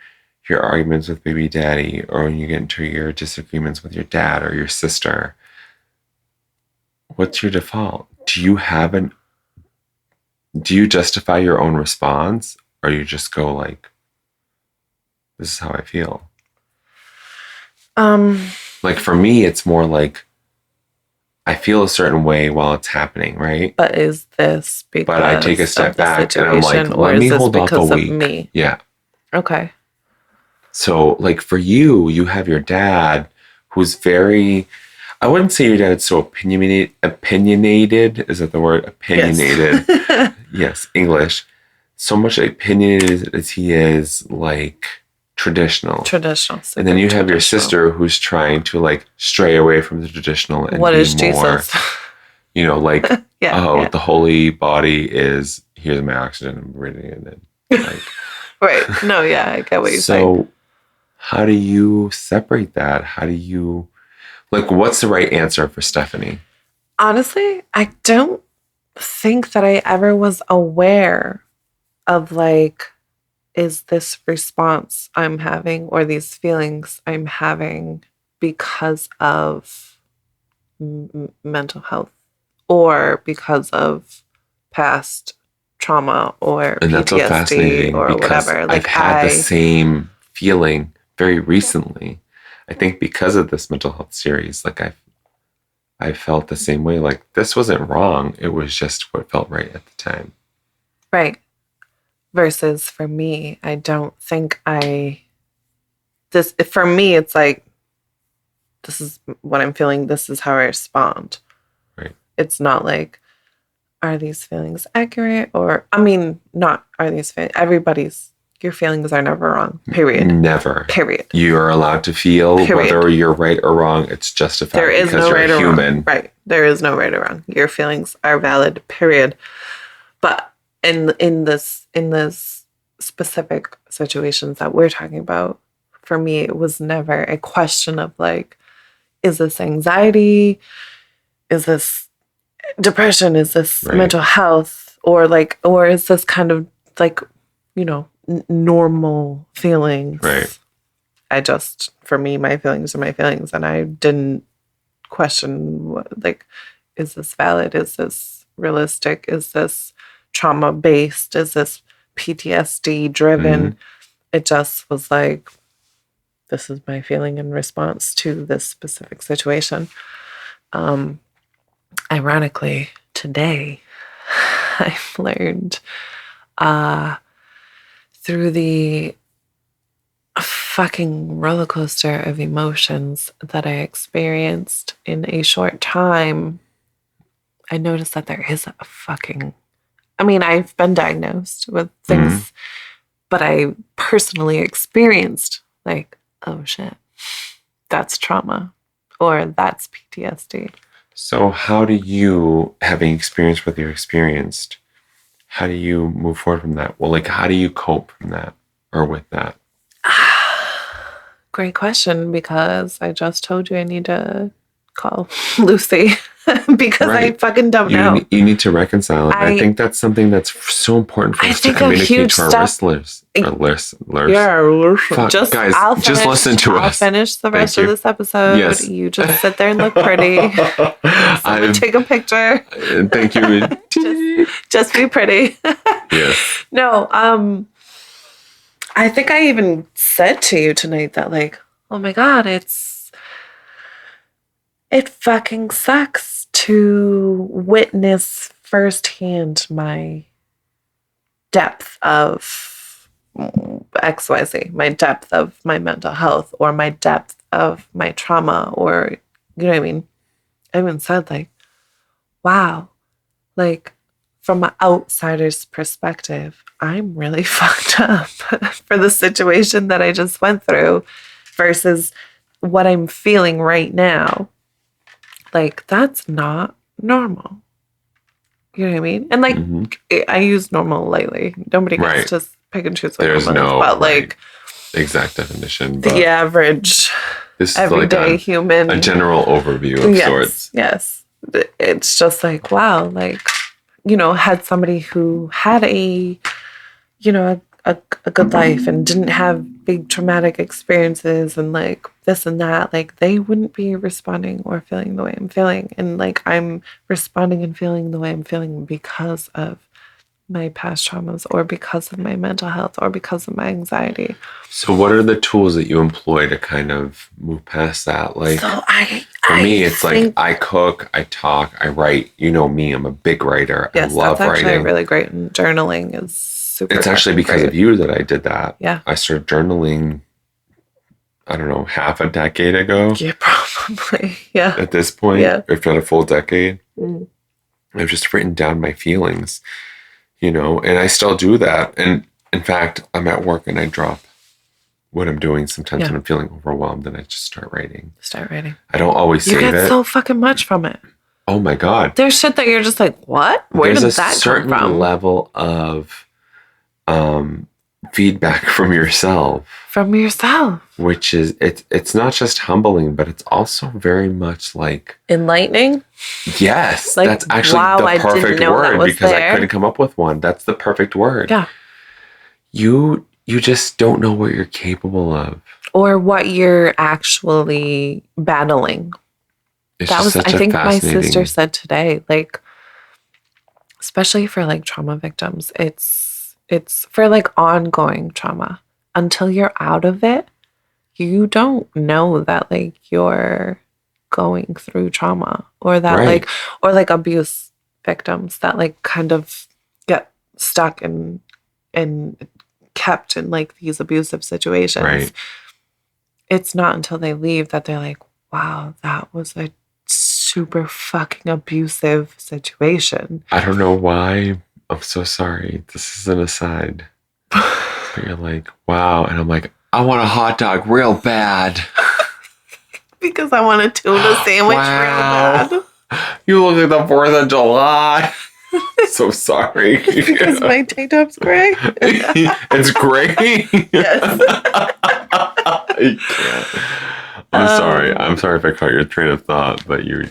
[SPEAKER 1] your arguments with baby daddy, or when you get into your disagreements with your dad or your sister, what's your default? Do you justify your own response, or you just go like, this is how I feel? Like for me, it's more like I feel a certain way while it's happening, right?
[SPEAKER 2] But is this because
[SPEAKER 1] But I take a step back and I'm like, let me hold off a week.
[SPEAKER 2] Me?
[SPEAKER 1] Yeah.
[SPEAKER 2] Okay.
[SPEAKER 1] So like for you, you have your dad who's very, I wouldn't say your dad's so opinionated. Is that the word? Opinionated. Yes, yes, English. So much opinionated as he is, like traditional. And then you have your sister who's trying to like stray away from the traditional and
[SPEAKER 2] what
[SPEAKER 1] be
[SPEAKER 2] is
[SPEAKER 1] more,
[SPEAKER 2] Jesus?
[SPEAKER 1] You know, like,
[SPEAKER 2] yeah.
[SPEAKER 1] the holy body is, here's my oxygen, I'm breathing it in. Like,
[SPEAKER 2] right. No, yeah, I get what you're saying.
[SPEAKER 1] So how do you separate that? How do you, like, what's the right answer for Stephanie?
[SPEAKER 2] Honestly, I don't think that I ever was aware of like, is this response I'm having or these feelings I'm having because of mental health or because of past trauma or
[SPEAKER 1] And that's so
[SPEAKER 2] PTSD
[SPEAKER 1] fascinating
[SPEAKER 2] or
[SPEAKER 1] because
[SPEAKER 2] whatever. Like
[SPEAKER 1] I've had the same feeling very recently. I think because of this mental health series, like I felt the same way. Like this wasn't wrong. It was just what felt right at the time.
[SPEAKER 2] Right. Versus for me, I don't think for me, it's like, this is what I'm feeling. This is how I respond.
[SPEAKER 1] Right.
[SPEAKER 2] It's not like, are these feelings accurate? Or, I mean, not are these feelings. Your feelings are never wrong. Period.
[SPEAKER 1] Never.
[SPEAKER 2] Period.
[SPEAKER 1] You are allowed to feel whether you're right or wrong. It's justified
[SPEAKER 2] there is
[SPEAKER 1] because
[SPEAKER 2] no
[SPEAKER 1] you're
[SPEAKER 2] right
[SPEAKER 1] a
[SPEAKER 2] or
[SPEAKER 1] human.
[SPEAKER 2] Wrong. Right. There is no right or wrong. Your feelings are valid. Period. But in this specific situations that we're talking about, for me, it was never a question of like, is this anxiety? Is this depression? Is this mental health? Or is this kind of like, normal feelings?
[SPEAKER 1] Right.
[SPEAKER 2] For me, my feelings are my feelings. And I didn't question, is this valid? Is this realistic? Is this trauma-based? Is this PTSD-driven? Mm-hmm. It just was like, this is my feeling in response to this specific situation. Ironically, today, I've learned through the fucking roller coaster of emotions that I experienced in a short time, I noticed that there is I've been diagnosed with things, but I personally experienced like, oh shit, that's trauma or that's PTSD.
[SPEAKER 1] So how do you, having experienced what you experienced, how do you move forward from that? Well, like, how do you cope from that or with that?
[SPEAKER 2] Great question, because I just told you I need to call Lucy because I fucking don't know.
[SPEAKER 1] You need to reconcile it. I think that's something that's so important for us to communicate to our listeners.
[SPEAKER 2] Yeah,
[SPEAKER 1] just guys, just listen to us.
[SPEAKER 2] I'll finish the rest of this episode. Yes. You just sit there and look pretty. I'm gonna take a picture.
[SPEAKER 1] Thank you.
[SPEAKER 2] just be pretty.
[SPEAKER 1] Yes.
[SPEAKER 2] No, I think I even said to you tonight that like, oh my God, it fucking sucks to witness firsthand my depth of XYZ, my depth of my mental health, or my depth of my trauma, or, you know what I mean? I even said like, wow, like from an outsider's perspective, I'm really fucked up for the situation that I just went through versus what I'm feeling right now. Like, that's not normal. You know what I mean? And like, I use normal lightly. Nobody gets to pick and choose what normal is. But like,
[SPEAKER 1] exact definition.
[SPEAKER 2] The average, everyday human.
[SPEAKER 1] A general overview of sorts.
[SPEAKER 2] Yes. It's just like, wow, like, had somebody who had a good life and didn't have big traumatic experiences and like this and that, like they wouldn't be responding or feeling the way I'm feeling. And like I'm responding and feeling the way I'm feeling because of my past traumas or because of my mental health or because of my anxiety.
[SPEAKER 1] So what are the tools that you employ to kind of move past that? Like, for me, it's like I cook, I talk, I write. You know me, I'm a big writer.
[SPEAKER 2] Yes,
[SPEAKER 1] I love
[SPEAKER 2] that's actually
[SPEAKER 1] writing.
[SPEAKER 2] Really great. And journaling is super.
[SPEAKER 1] It's actually because of you that I did that.
[SPEAKER 2] Yeah.
[SPEAKER 1] I started journaling, I don't know, half a decade ago.
[SPEAKER 2] Yeah, probably. Yeah.
[SPEAKER 1] At this point, if not a full decade, I've just written down my feelings, and I still do that. And in fact, I'm at work and I drop what I'm doing sometimes when I'm feeling overwhelmed and I just start writing.
[SPEAKER 2] Start writing.
[SPEAKER 1] I don't always save it.
[SPEAKER 2] You get so fucking much from it.
[SPEAKER 1] Oh my God.
[SPEAKER 2] There's shit that you're just like, what? Where did that come from?
[SPEAKER 1] There's a certain level of feedback from yourself.
[SPEAKER 2] From yourself.
[SPEAKER 1] Which is, it's not just humbling, but it's also very much like...
[SPEAKER 2] enlightening?
[SPEAKER 1] Yes. Like, that's actually the perfect word because I couldn't come up with one. That's the perfect word.
[SPEAKER 2] Yeah.
[SPEAKER 1] You just don't know what you're capable of.
[SPEAKER 2] Or what you're actually battling. That was, I think my sister said today, like, especially for like trauma victims, it's for like ongoing trauma. Until you're out of it, you don't know that like you're going through trauma or that like, or like abuse victims that like kind of get stuck and kept in like these abusive situations.
[SPEAKER 1] Right.
[SPEAKER 2] It's not until they leave that they're like, wow, that was a super fucking abusive situation.
[SPEAKER 1] I don't know why. I'm so sorry. This is an aside. But you're like, wow. And I'm like, I want a hot dog real bad.
[SPEAKER 2] Because I want a tuna sandwich real bad.
[SPEAKER 1] You look like the 4th of July. So sorry.
[SPEAKER 2] Because my tank top's gray.
[SPEAKER 1] It's gray?
[SPEAKER 2] Yes.
[SPEAKER 1] I can't. I'm sorry. I'm sorry if I caught your train of thought, but you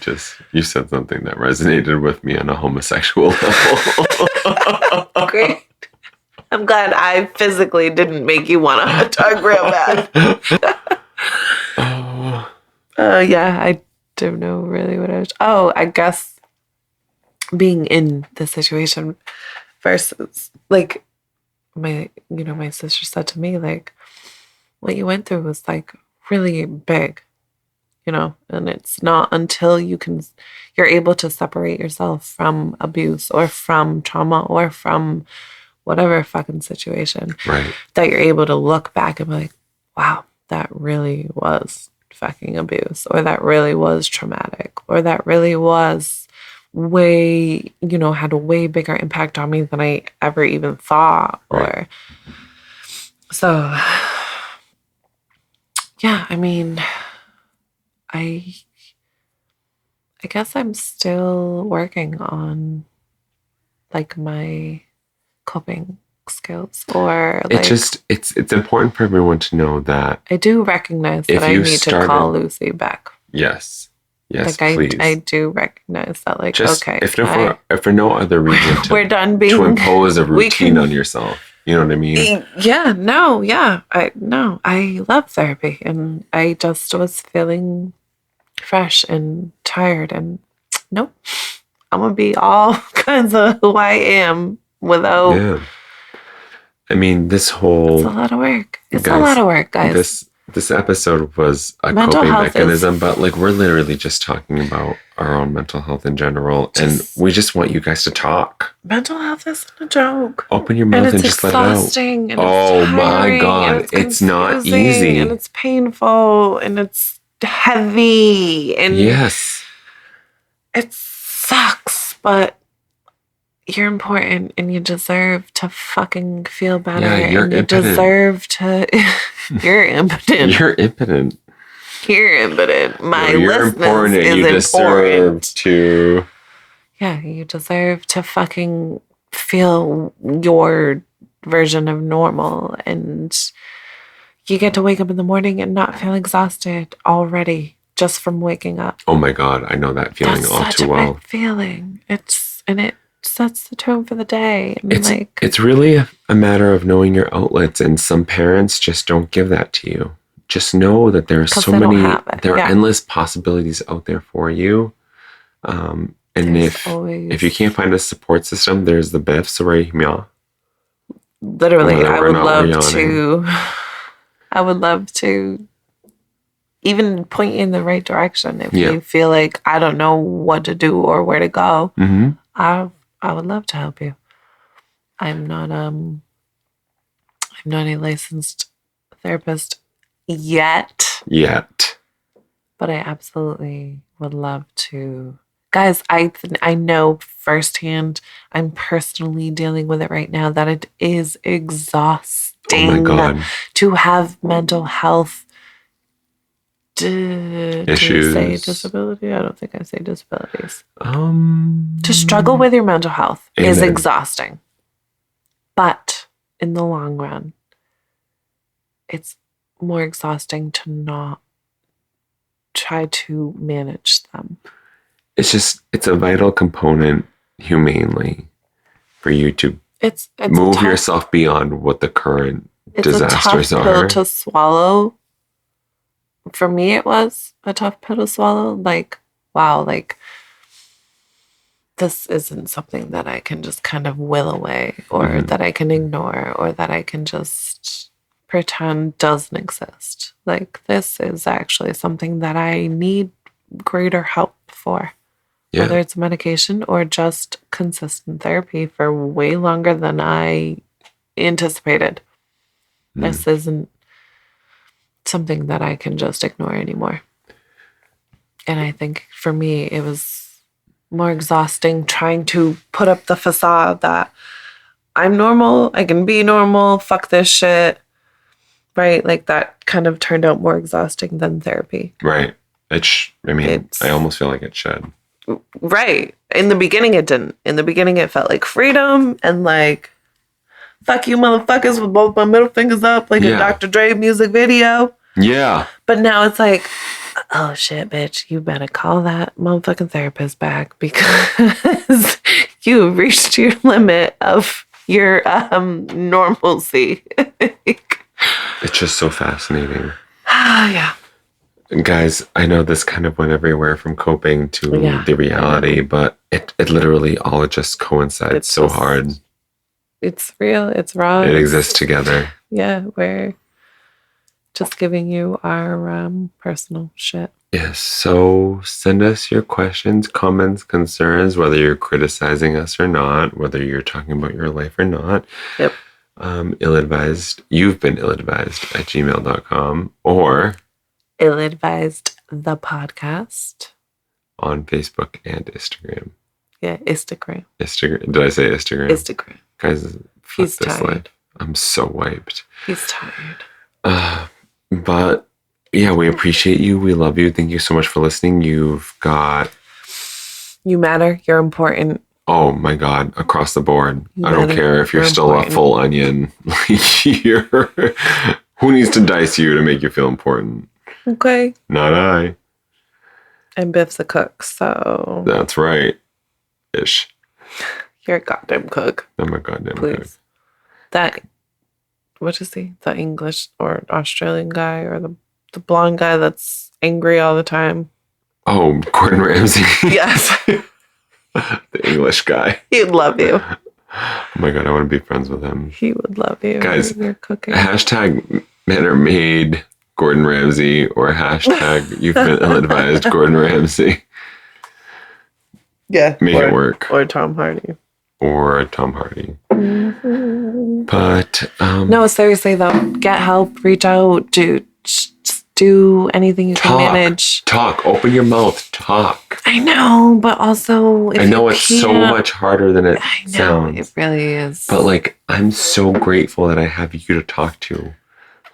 [SPEAKER 1] said something that resonated with me on a homosexual level.
[SPEAKER 2] Great. I'm glad I physically didn't make you want a hot dog real bad. Yeah, I don't know really what I was... Oh, I guess being in the situation versus like my sister said to me, like, what you went through was like really big, and it's not until you're able to separate yourself from abuse or from trauma or from whatever fucking situation,
[SPEAKER 1] right,
[SPEAKER 2] that you're able to look back and be like, wow, that really was fucking abuse, or that really was traumatic, or that really was way, had a way bigger impact on me than I ever even thought.
[SPEAKER 1] Right.
[SPEAKER 2] Or so, yeah, I mean, I guess I'm still working on like my coping skills, or like,
[SPEAKER 1] it's important for everyone to know that
[SPEAKER 2] I do recognize that I need to call Lucy back.
[SPEAKER 1] Yes,
[SPEAKER 2] like
[SPEAKER 1] please.
[SPEAKER 2] I do recognize that, like,
[SPEAKER 1] just,
[SPEAKER 2] okay,
[SPEAKER 1] if for no other reason to,
[SPEAKER 2] we're done being
[SPEAKER 1] to impose a routine on yourself. You know what I mean?
[SPEAKER 2] Yeah, no, yeah. I love therapy, and I just was feeling fresh and tired, and nope, I'm gonna be all kinds of who I am without.
[SPEAKER 1] Yeah. I mean, it's a lot of work.
[SPEAKER 2] It's a lot of work, guys.
[SPEAKER 1] This episode was a
[SPEAKER 2] mental
[SPEAKER 1] coping mechanism, but like we're literally just talking about our own mental health in general, and we just want you guys to talk.
[SPEAKER 2] Mental health isn't a joke.
[SPEAKER 1] Open your mouth and just let it out.
[SPEAKER 2] And
[SPEAKER 1] oh
[SPEAKER 2] it's
[SPEAKER 1] my God, it's not easy,
[SPEAKER 2] and it's painful, and it's heavy, and
[SPEAKER 1] yes,
[SPEAKER 2] it sucks, but you're important, and you deserve to fucking feel better.
[SPEAKER 1] Yeah, you're
[SPEAKER 2] and
[SPEAKER 1] impotent.
[SPEAKER 2] You deserve to. You're impotent.
[SPEAKER 1] You're impotent.
[SPEAKER 2] You're impotent. My listeners is
[SPEAKER 1] you deserve to.
[SPEAKER 2] Yeah, you deserve to fucking feel your version of normal, and you get to wake up in the morning and not feel exhausted already just from waking up.
[SPEAKER 1] Oh my God, I know that feeling all too well.
[SPEAKER 2] That's such a big feeling. It sets the tone for the day. And
[SPEAKER 1] it's really a matter of knowing your outlets, and some parents just don't give that to you. Just know that there are so many, there are endless possibilities out there for you. And if you can't find a support system, there's the BiFFs right here.
[SPEAKER 2] Literally, I would love to even point you in the right direction if you feel like I don't know what to do or where to go.
[SPEAKER 1] Mm-hmm.
[SPEAKER 2] I would love to help you. I'm not a licensed therapist yet. But I absolutely would love to. Guys, I know firsthand, I'm personally dealing with it right now, that it is exhausting
[SPEAKER 1] oh my God.
[SPEAKER 2] to have mental health
[SPEAKER 1] issues.
[SPEAKER 2] Do you say disability? I don't think I say disabilities. To struggle with your mental health is exhausting. But in the long run, it's more exhausting to not try to manage them.
[SPEAKER 1] It's a vital component humanely for you to
[SPEAKER 2] it's
[SPEAKER 1] move yourself beyond what the current disasters
[SPEAKER 2] are. It's a tough pill to swallow. For me, it was a tough pill to swallow. Like, wow, like, this isn't something that I can just kind of will away or that I can ignore or that I can just pretend doesn't exist. Like, this is actually something that I need greater help for. Yeah. Whether it's medication or just consistent therapy for way longer than I anticipated. This isn't something that I can just ignore anymore. And I think for me, it was more exhausting trying to put up the facade that I'm normal, I can be normal, fuck this shit. Right? Like, that kind of turned out more exhausting than therapy.
[SPEAKER 1] Right. I almost feel like it should.
[SPEAKER 2] Right. In the beginning, it didn't. In the beginning, it felt like freedom and like, fuck you motherfuckers with both my middle fingers up like a Dr. Dre music video.
[SPEAKER 1] Yeah.
[SPEAKER 2] But now it's like, oh shit, bitch, you better call that motherfucking therapist back because you reached your limit of your normalcy.
[SPEAKER 1] It's just so fascinating.
[SPEAKER 2] Yeah.
[SPEAKER 1] Guys, I know this kind of went everywhere from coping to the reality, but it literally all just coincides hard.
[SPEAKER 2] It's real. It's raw.
[SPEAKER 1] It exists together.
[SPEAKER 2] Yeah, we're just giving you our personal shit.
[SPEAKER 1] Yes, so send us your questions, comments, concerns, whether you're criticizing us or not, whether you're talking about your life or not.
[SPEAKER 2] Yep.
[SPEAKER 1] You've been ill-advised at gmail.com or
[SPEAKER 2] illadvisedthepodcast
[SPEAKER 1] on Facebook and Instagram.
[SPEAKER 2] Yeah, Instagram.
[SPEAKER 1] Did I say Instagram?
[SPEAKER 2] Instagram.
[SPEAKER 1] Guys,
[SPEAKER 2] he's tired.
[SPEAKER 1] Life. I'm so wiped.
[SPEAKER 2] He's tired.
[SPEAKER 1] But yeah, we appreciate you. We love you. Thank you so much for listening. You
[SPEAKER 2] matter. You're important.
[SPEAKER 1] Oh my God, across the board. I don't care if you're still important. A full onion. Who needs to dice you to make you feel important?
[SPEAKER 2] Okay.
[SPEAKER 1] Not I.
[SPEAKER 2] And Biff's a cook, so.
[SPEAKER 1] That's right. Ish.
[SPEAKER 2] You're a goddamn cook.
[SPEAKER 1] I'm a goddamn cook.
[SPEAKER 2] What is he? The English or Australian guy or the blonde guy that's angry all the time?
[SPEAKER 1] Oh, Gordon Ramsay.
[SPEAKER 2] Yes.
[SPEAKER 1] The English guy.
[SPEAKER 2] He'd love you.
[SPEAKER 1] Oh my God, I want to be friends with him.
[SPEAKER 2] He would love you.
[SPEAKER 1] Guys,
[SPEAKER 2] you're cooking.
[SPEAKER 1] Hashtag men are made Gordon Ramsay or hashtag you've been ill-advised Gordon Ramsay.
[SPEAKER 2] Yeah.
[SPEAKER 1] Make it work.
[SPEAKER 2] Or Tom Hardy.
[SPEAKER 1] Mm-hmm. But
[SPEAKER 2] no, seriously though, get help, reach out, do anything you can manage.
[SPEAKER 1] Talk. Open your mouth. Talk.
[SPEAKER 2] I know, but also
[SPEAKER 1] I know it's so much harder than it sounds.
[SPEAKER 2] It really is.
[SPEAKER 1] But like, I'm so grateful that I have you to talk to.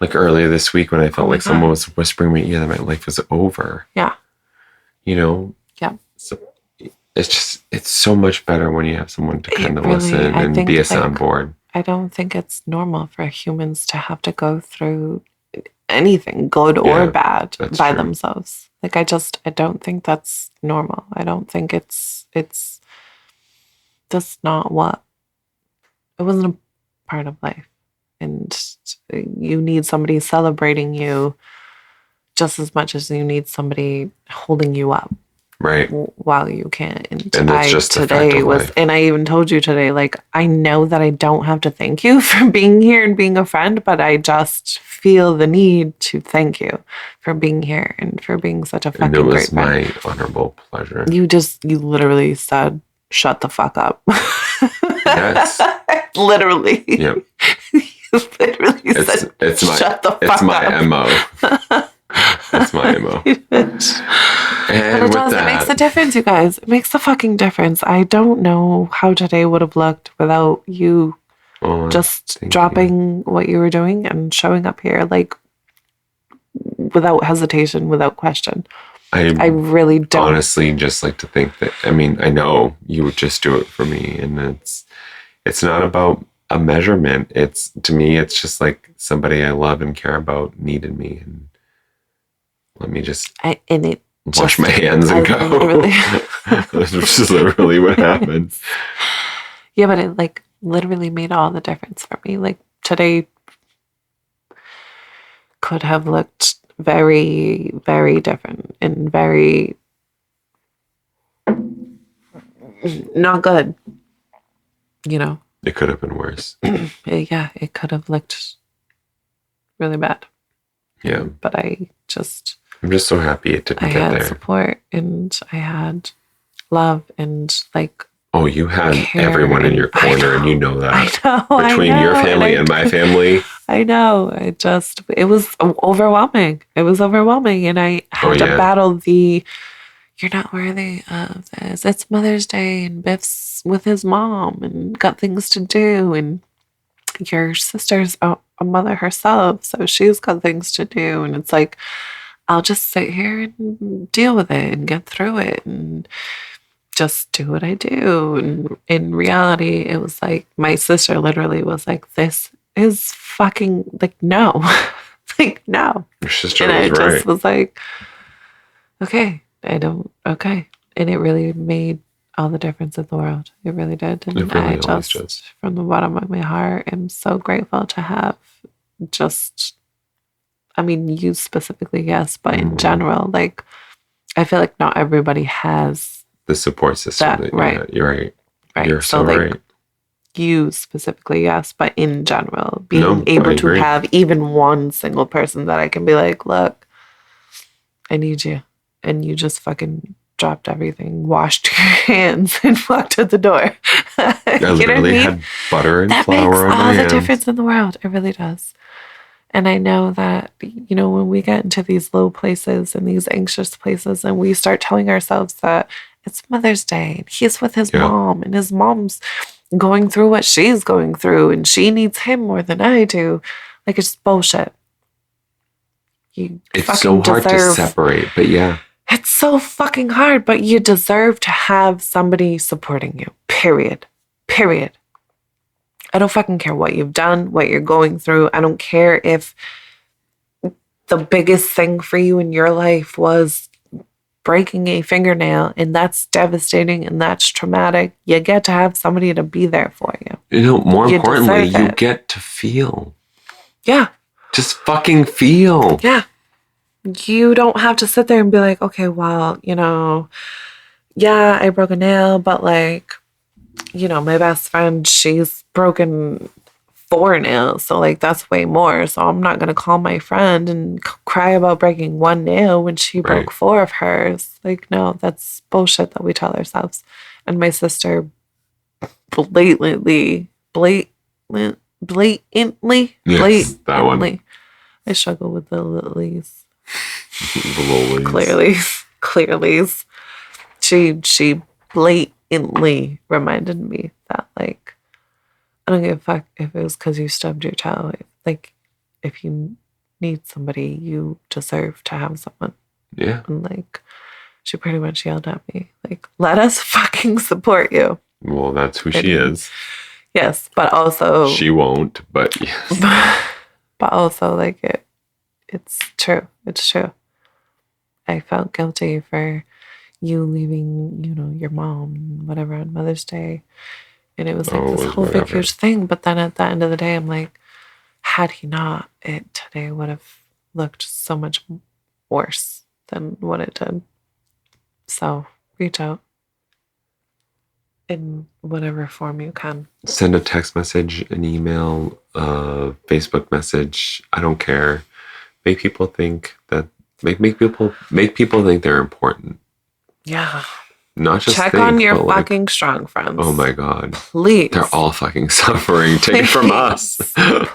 [SPEAKER 1] Like earlier this week when I felt like someone was whispering in my ear that my life was over.
[SPEAKER 2] Yeah.
[SPEAKER 1] You know?
[SPEAKER 2] Yeah.
[SPEAKER 1] So it's so much better when you have someone to kind of listen and be a soundboard.
[SPEAKER 2] I don't think it's normal for humans to have to go through anything, good or bad, by themselves. Like, I don't think that's normal. I don't think it's just not it wasn't a part of life. And you need somebody celebrating you just as much as you need somebody holding you up.
[SPEAKER 1] Right.
[SPEAKER 2] While you can.
[SPEAKER 1] And that's just today was,
[SPEAKER 2] and I even told you today, like, I know that I don't have to thank you for being here and being a friend, but I just feel the need to thank you for being here and for being such a fucking great friend.
[SPEAKER 1] It was my honorable pleasure.
[SPEAKER 2] You literally said, shut the fuck up.
[SPEAKER 1] Yes.
[SPEAKER 2] Literally.
[SPEAKER 1] Yep.
[SPEAKER 2] You literally said, shut the fuck up.
[SPEAKER 1] It's my MO. That's my MO.
[SPEAKER 2] But it makes a difference, you guys. It makes a fucking difference. I don't know how today would have looked without you just dropping what you were doing and showing up here. Like, without hesitation, without question. I really don't.
[SPEAKER 1] Honestly just like to think that, I mean, I know you would just do it for me, and it's not about a measurement. To me, it's just like somebody I love and care about needed me, and let me just wash my hands and go. That's just literally what happened.
[SPEAKER 2] Yeah, but it like literally made all the difference for me. Like today could have looked very, very different and very not good, you know.
[SPEAKER 1] It could have been worse.
[SPEAKER 2] Yeah, it could have looked really bad.
[SPEAKER 1] Yeah.
[SPEAKER 2] But I'm just
[SPEAKER 1] so happy it didn't get there. I
[SPEAKER 2] had support, and I had love, and like,
[SPEAKER 1] oh, you had everyone in your corner, and you know that.
[SPEAKER 2] I know.
[SPEAKER 1] Between your family and my family.
[SPEAKER 2] I know. It was overwhelming. It was overwhelming. And I had to battle you're not worthy of this. It's Mother's Day, and Biff's with his mom and got things to do. And your sister's a mother herself, so she's got things to do. And it's like, I'll just sit here and deal with it and get through it and just do what I do. And in reality, it was like, my sister literally was like, this is fucking, like, no. Like, no.
[SPEAKER 1] Your sister
[SPEAKER 2] and
[SPEAKER 1] was
[SPEAKER 2] I
[SPEAKER 1] right.
[SPEAKER 2] just was like, okay. And it really made all the difference in the world. It really did. And
[SPEAKER 1] it really
[SPEAKER 2] I just, from the bottom of my heart, am so grateful to have just, I mean, you specifically, yes, but in general, like, I feel like not everybody has
[SPEAKER 1] the support system. That, right. You're right.
[SPEAKER 2] Right.
[SPEAKER 1] You're so right.
[SPEAKER 2] Like, you specifically, yes, but in general, being able to have even one single person that I can be like, look, I need you. And you just fucking dropped everything, washed your hands, and walked out the door.
[SPEAKER 1] I literally had butter and flour on my hands. That makes
[SPEAKER 2] all the difference in the world. It really does. And I know that, you know, when we get into these low places and these anxious places, and we start telling ourselves that it's Mother's Day, and he's with his mom, and his mom's going through what she's going through, and she needs him more than I do. Like, it's bullshit.
[SPEAKER 1] It's so hard to separate, but yeah.
[SPEAKER 2] It's so fucking hard, but you deserve to have somebody supporting you. Period. I don't fucking care what you've done, what you're going through. I don't care if the biggest thing for you in your life was breaking a fingernail, and that's devastating and that's traumatic. You get to have somebody to be there for you.
[SPEAKER 1] You know, more importantly, you get to feel.
[SPEAKER 2] Yeah.
[SPEAKER 1] Just fucking feel.
[SPEAKER 2] Yeah. You don't have to sit there and be like, okay, well, you know, yeah, I broke a nail, but like, you know, my best friend, she's broken 4 nails. So like, that's way more. So I'm not going to call my friend and cry about breaking 1 nail when she broke 4 of hers. Like, no, that's bullshit that we tell ourselves. And my sister blatantly.
[SPEAKER 1] Yes, that one.
[SPEAKER 2] I struggle with the lilies.
[SPEAKER 1] Clearly.
[SPEAKER 2] She blatantly reminded me that, like, I don't give a fuck if it was because you stubbed your toe. If you need somebody, you deserve to have someone.
[SPEAKER 1] Yeah.
[SPEAKER 2] And like, she pretty much yelled at me, like, let us fucking support you.
[SPEAKER 1] Well, that's who she is.
[SPEAKER 2] Yes, but also
[SPEAKER 1] she won't, but yes.
[SPEAKER 2] But also, like, it's true. It's true. I felt guilty for you leaving, you know, your mom, whatever, on Mother's Day. And it was like this whole big, huge thing. But then at the end of the day, I'm like, had he not, it today would have looked so much worse than what it did. So reach out in whatever form you can.
[SPEAKER 1] Send a text message, an email, a Facebook message. I don't care. Make people think that make people think they're important.
[SPEAKER 2] Yeah.
[SPEAKER 1] Not just
[SPEAKER 2] check on your fucking strong friends.
[SPEAKER 1] Oh my God.
[SPEAKER 2] Please.
[SPEAKER 1] They're all fucking suffering. Take it from us.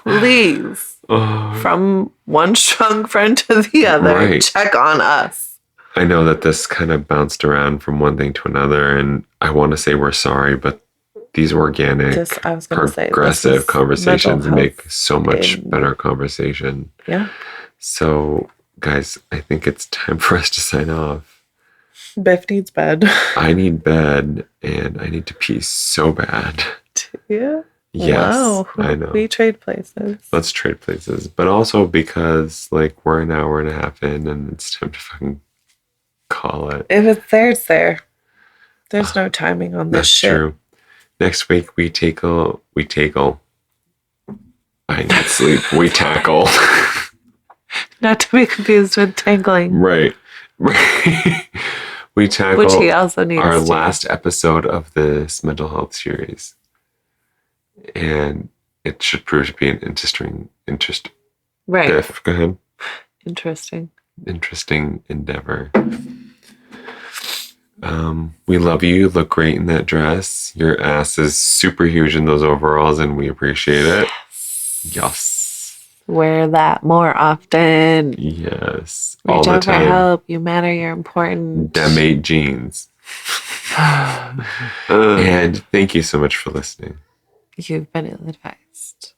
[SPEAKER 2] Please. From one strong friend to the other. Right. Check on us.
[SPEAKER 1] I know that this kind of bounced around from one thing to another, and I want to say we're sorry, but these organic, progressive conversations make so much better conversation.
[SPEAKER 2] Yeah.
[SPEAKER 1] So guys, I think it's time for us to sign off.
[SPEAKER 2] Biff needs bed.
[SPEAKER 1] I need bed, and I need to pee so bad.
[SPEAKER 2] Do you?
[SPEAKER 1] Yes,
[SPEAKER 2] wow.
[SPEAKER 1] I know.
[SPEAKER 2] We trade places.
[SPEAKER 1] Let's trade places. But also because, like, we're an hour and a half in, and it's time to fucking call it.
[SPEAKER 2] If it's there, it's there. There's no timing on this shit.
[SPEAKER 1] That's true. Next week, we tackle. I need sleep. We tackle.
[SPEAKER 2] Not to be confused with tangling.
[SPEAKER 1] Right. We tackle
[SPEAKER 2] which he also needs
[SPEAKER 1] our
[SPEAKER 2] to.
[SPEAKER 1] last episode of this mental health series. And it should prove to be an interesting
[SPEAKER 2] right.
[SPEAKER 1] Biff, go ahead.
[SPEAKER 2] Interesting
[SPEAKER 1] endeavor. We love you. You look great in that dress. Your ass is super huge in those overalls, and we appreciate it. Yes.
[SPEAKER 2] Wear that more often.
[SPEAKER 1] Yes.
[SPEAKER 2] Reach
[SPEAKER 1] all the
[SPEAKER 2] out for
[SPEAKER 1] time.
[SPEAKER 2] help. You matter. You're important.
[SPEAKER 1] Demate jeans. And thank you so much for listening.
[SPEAKER 2] You've been ill-advised.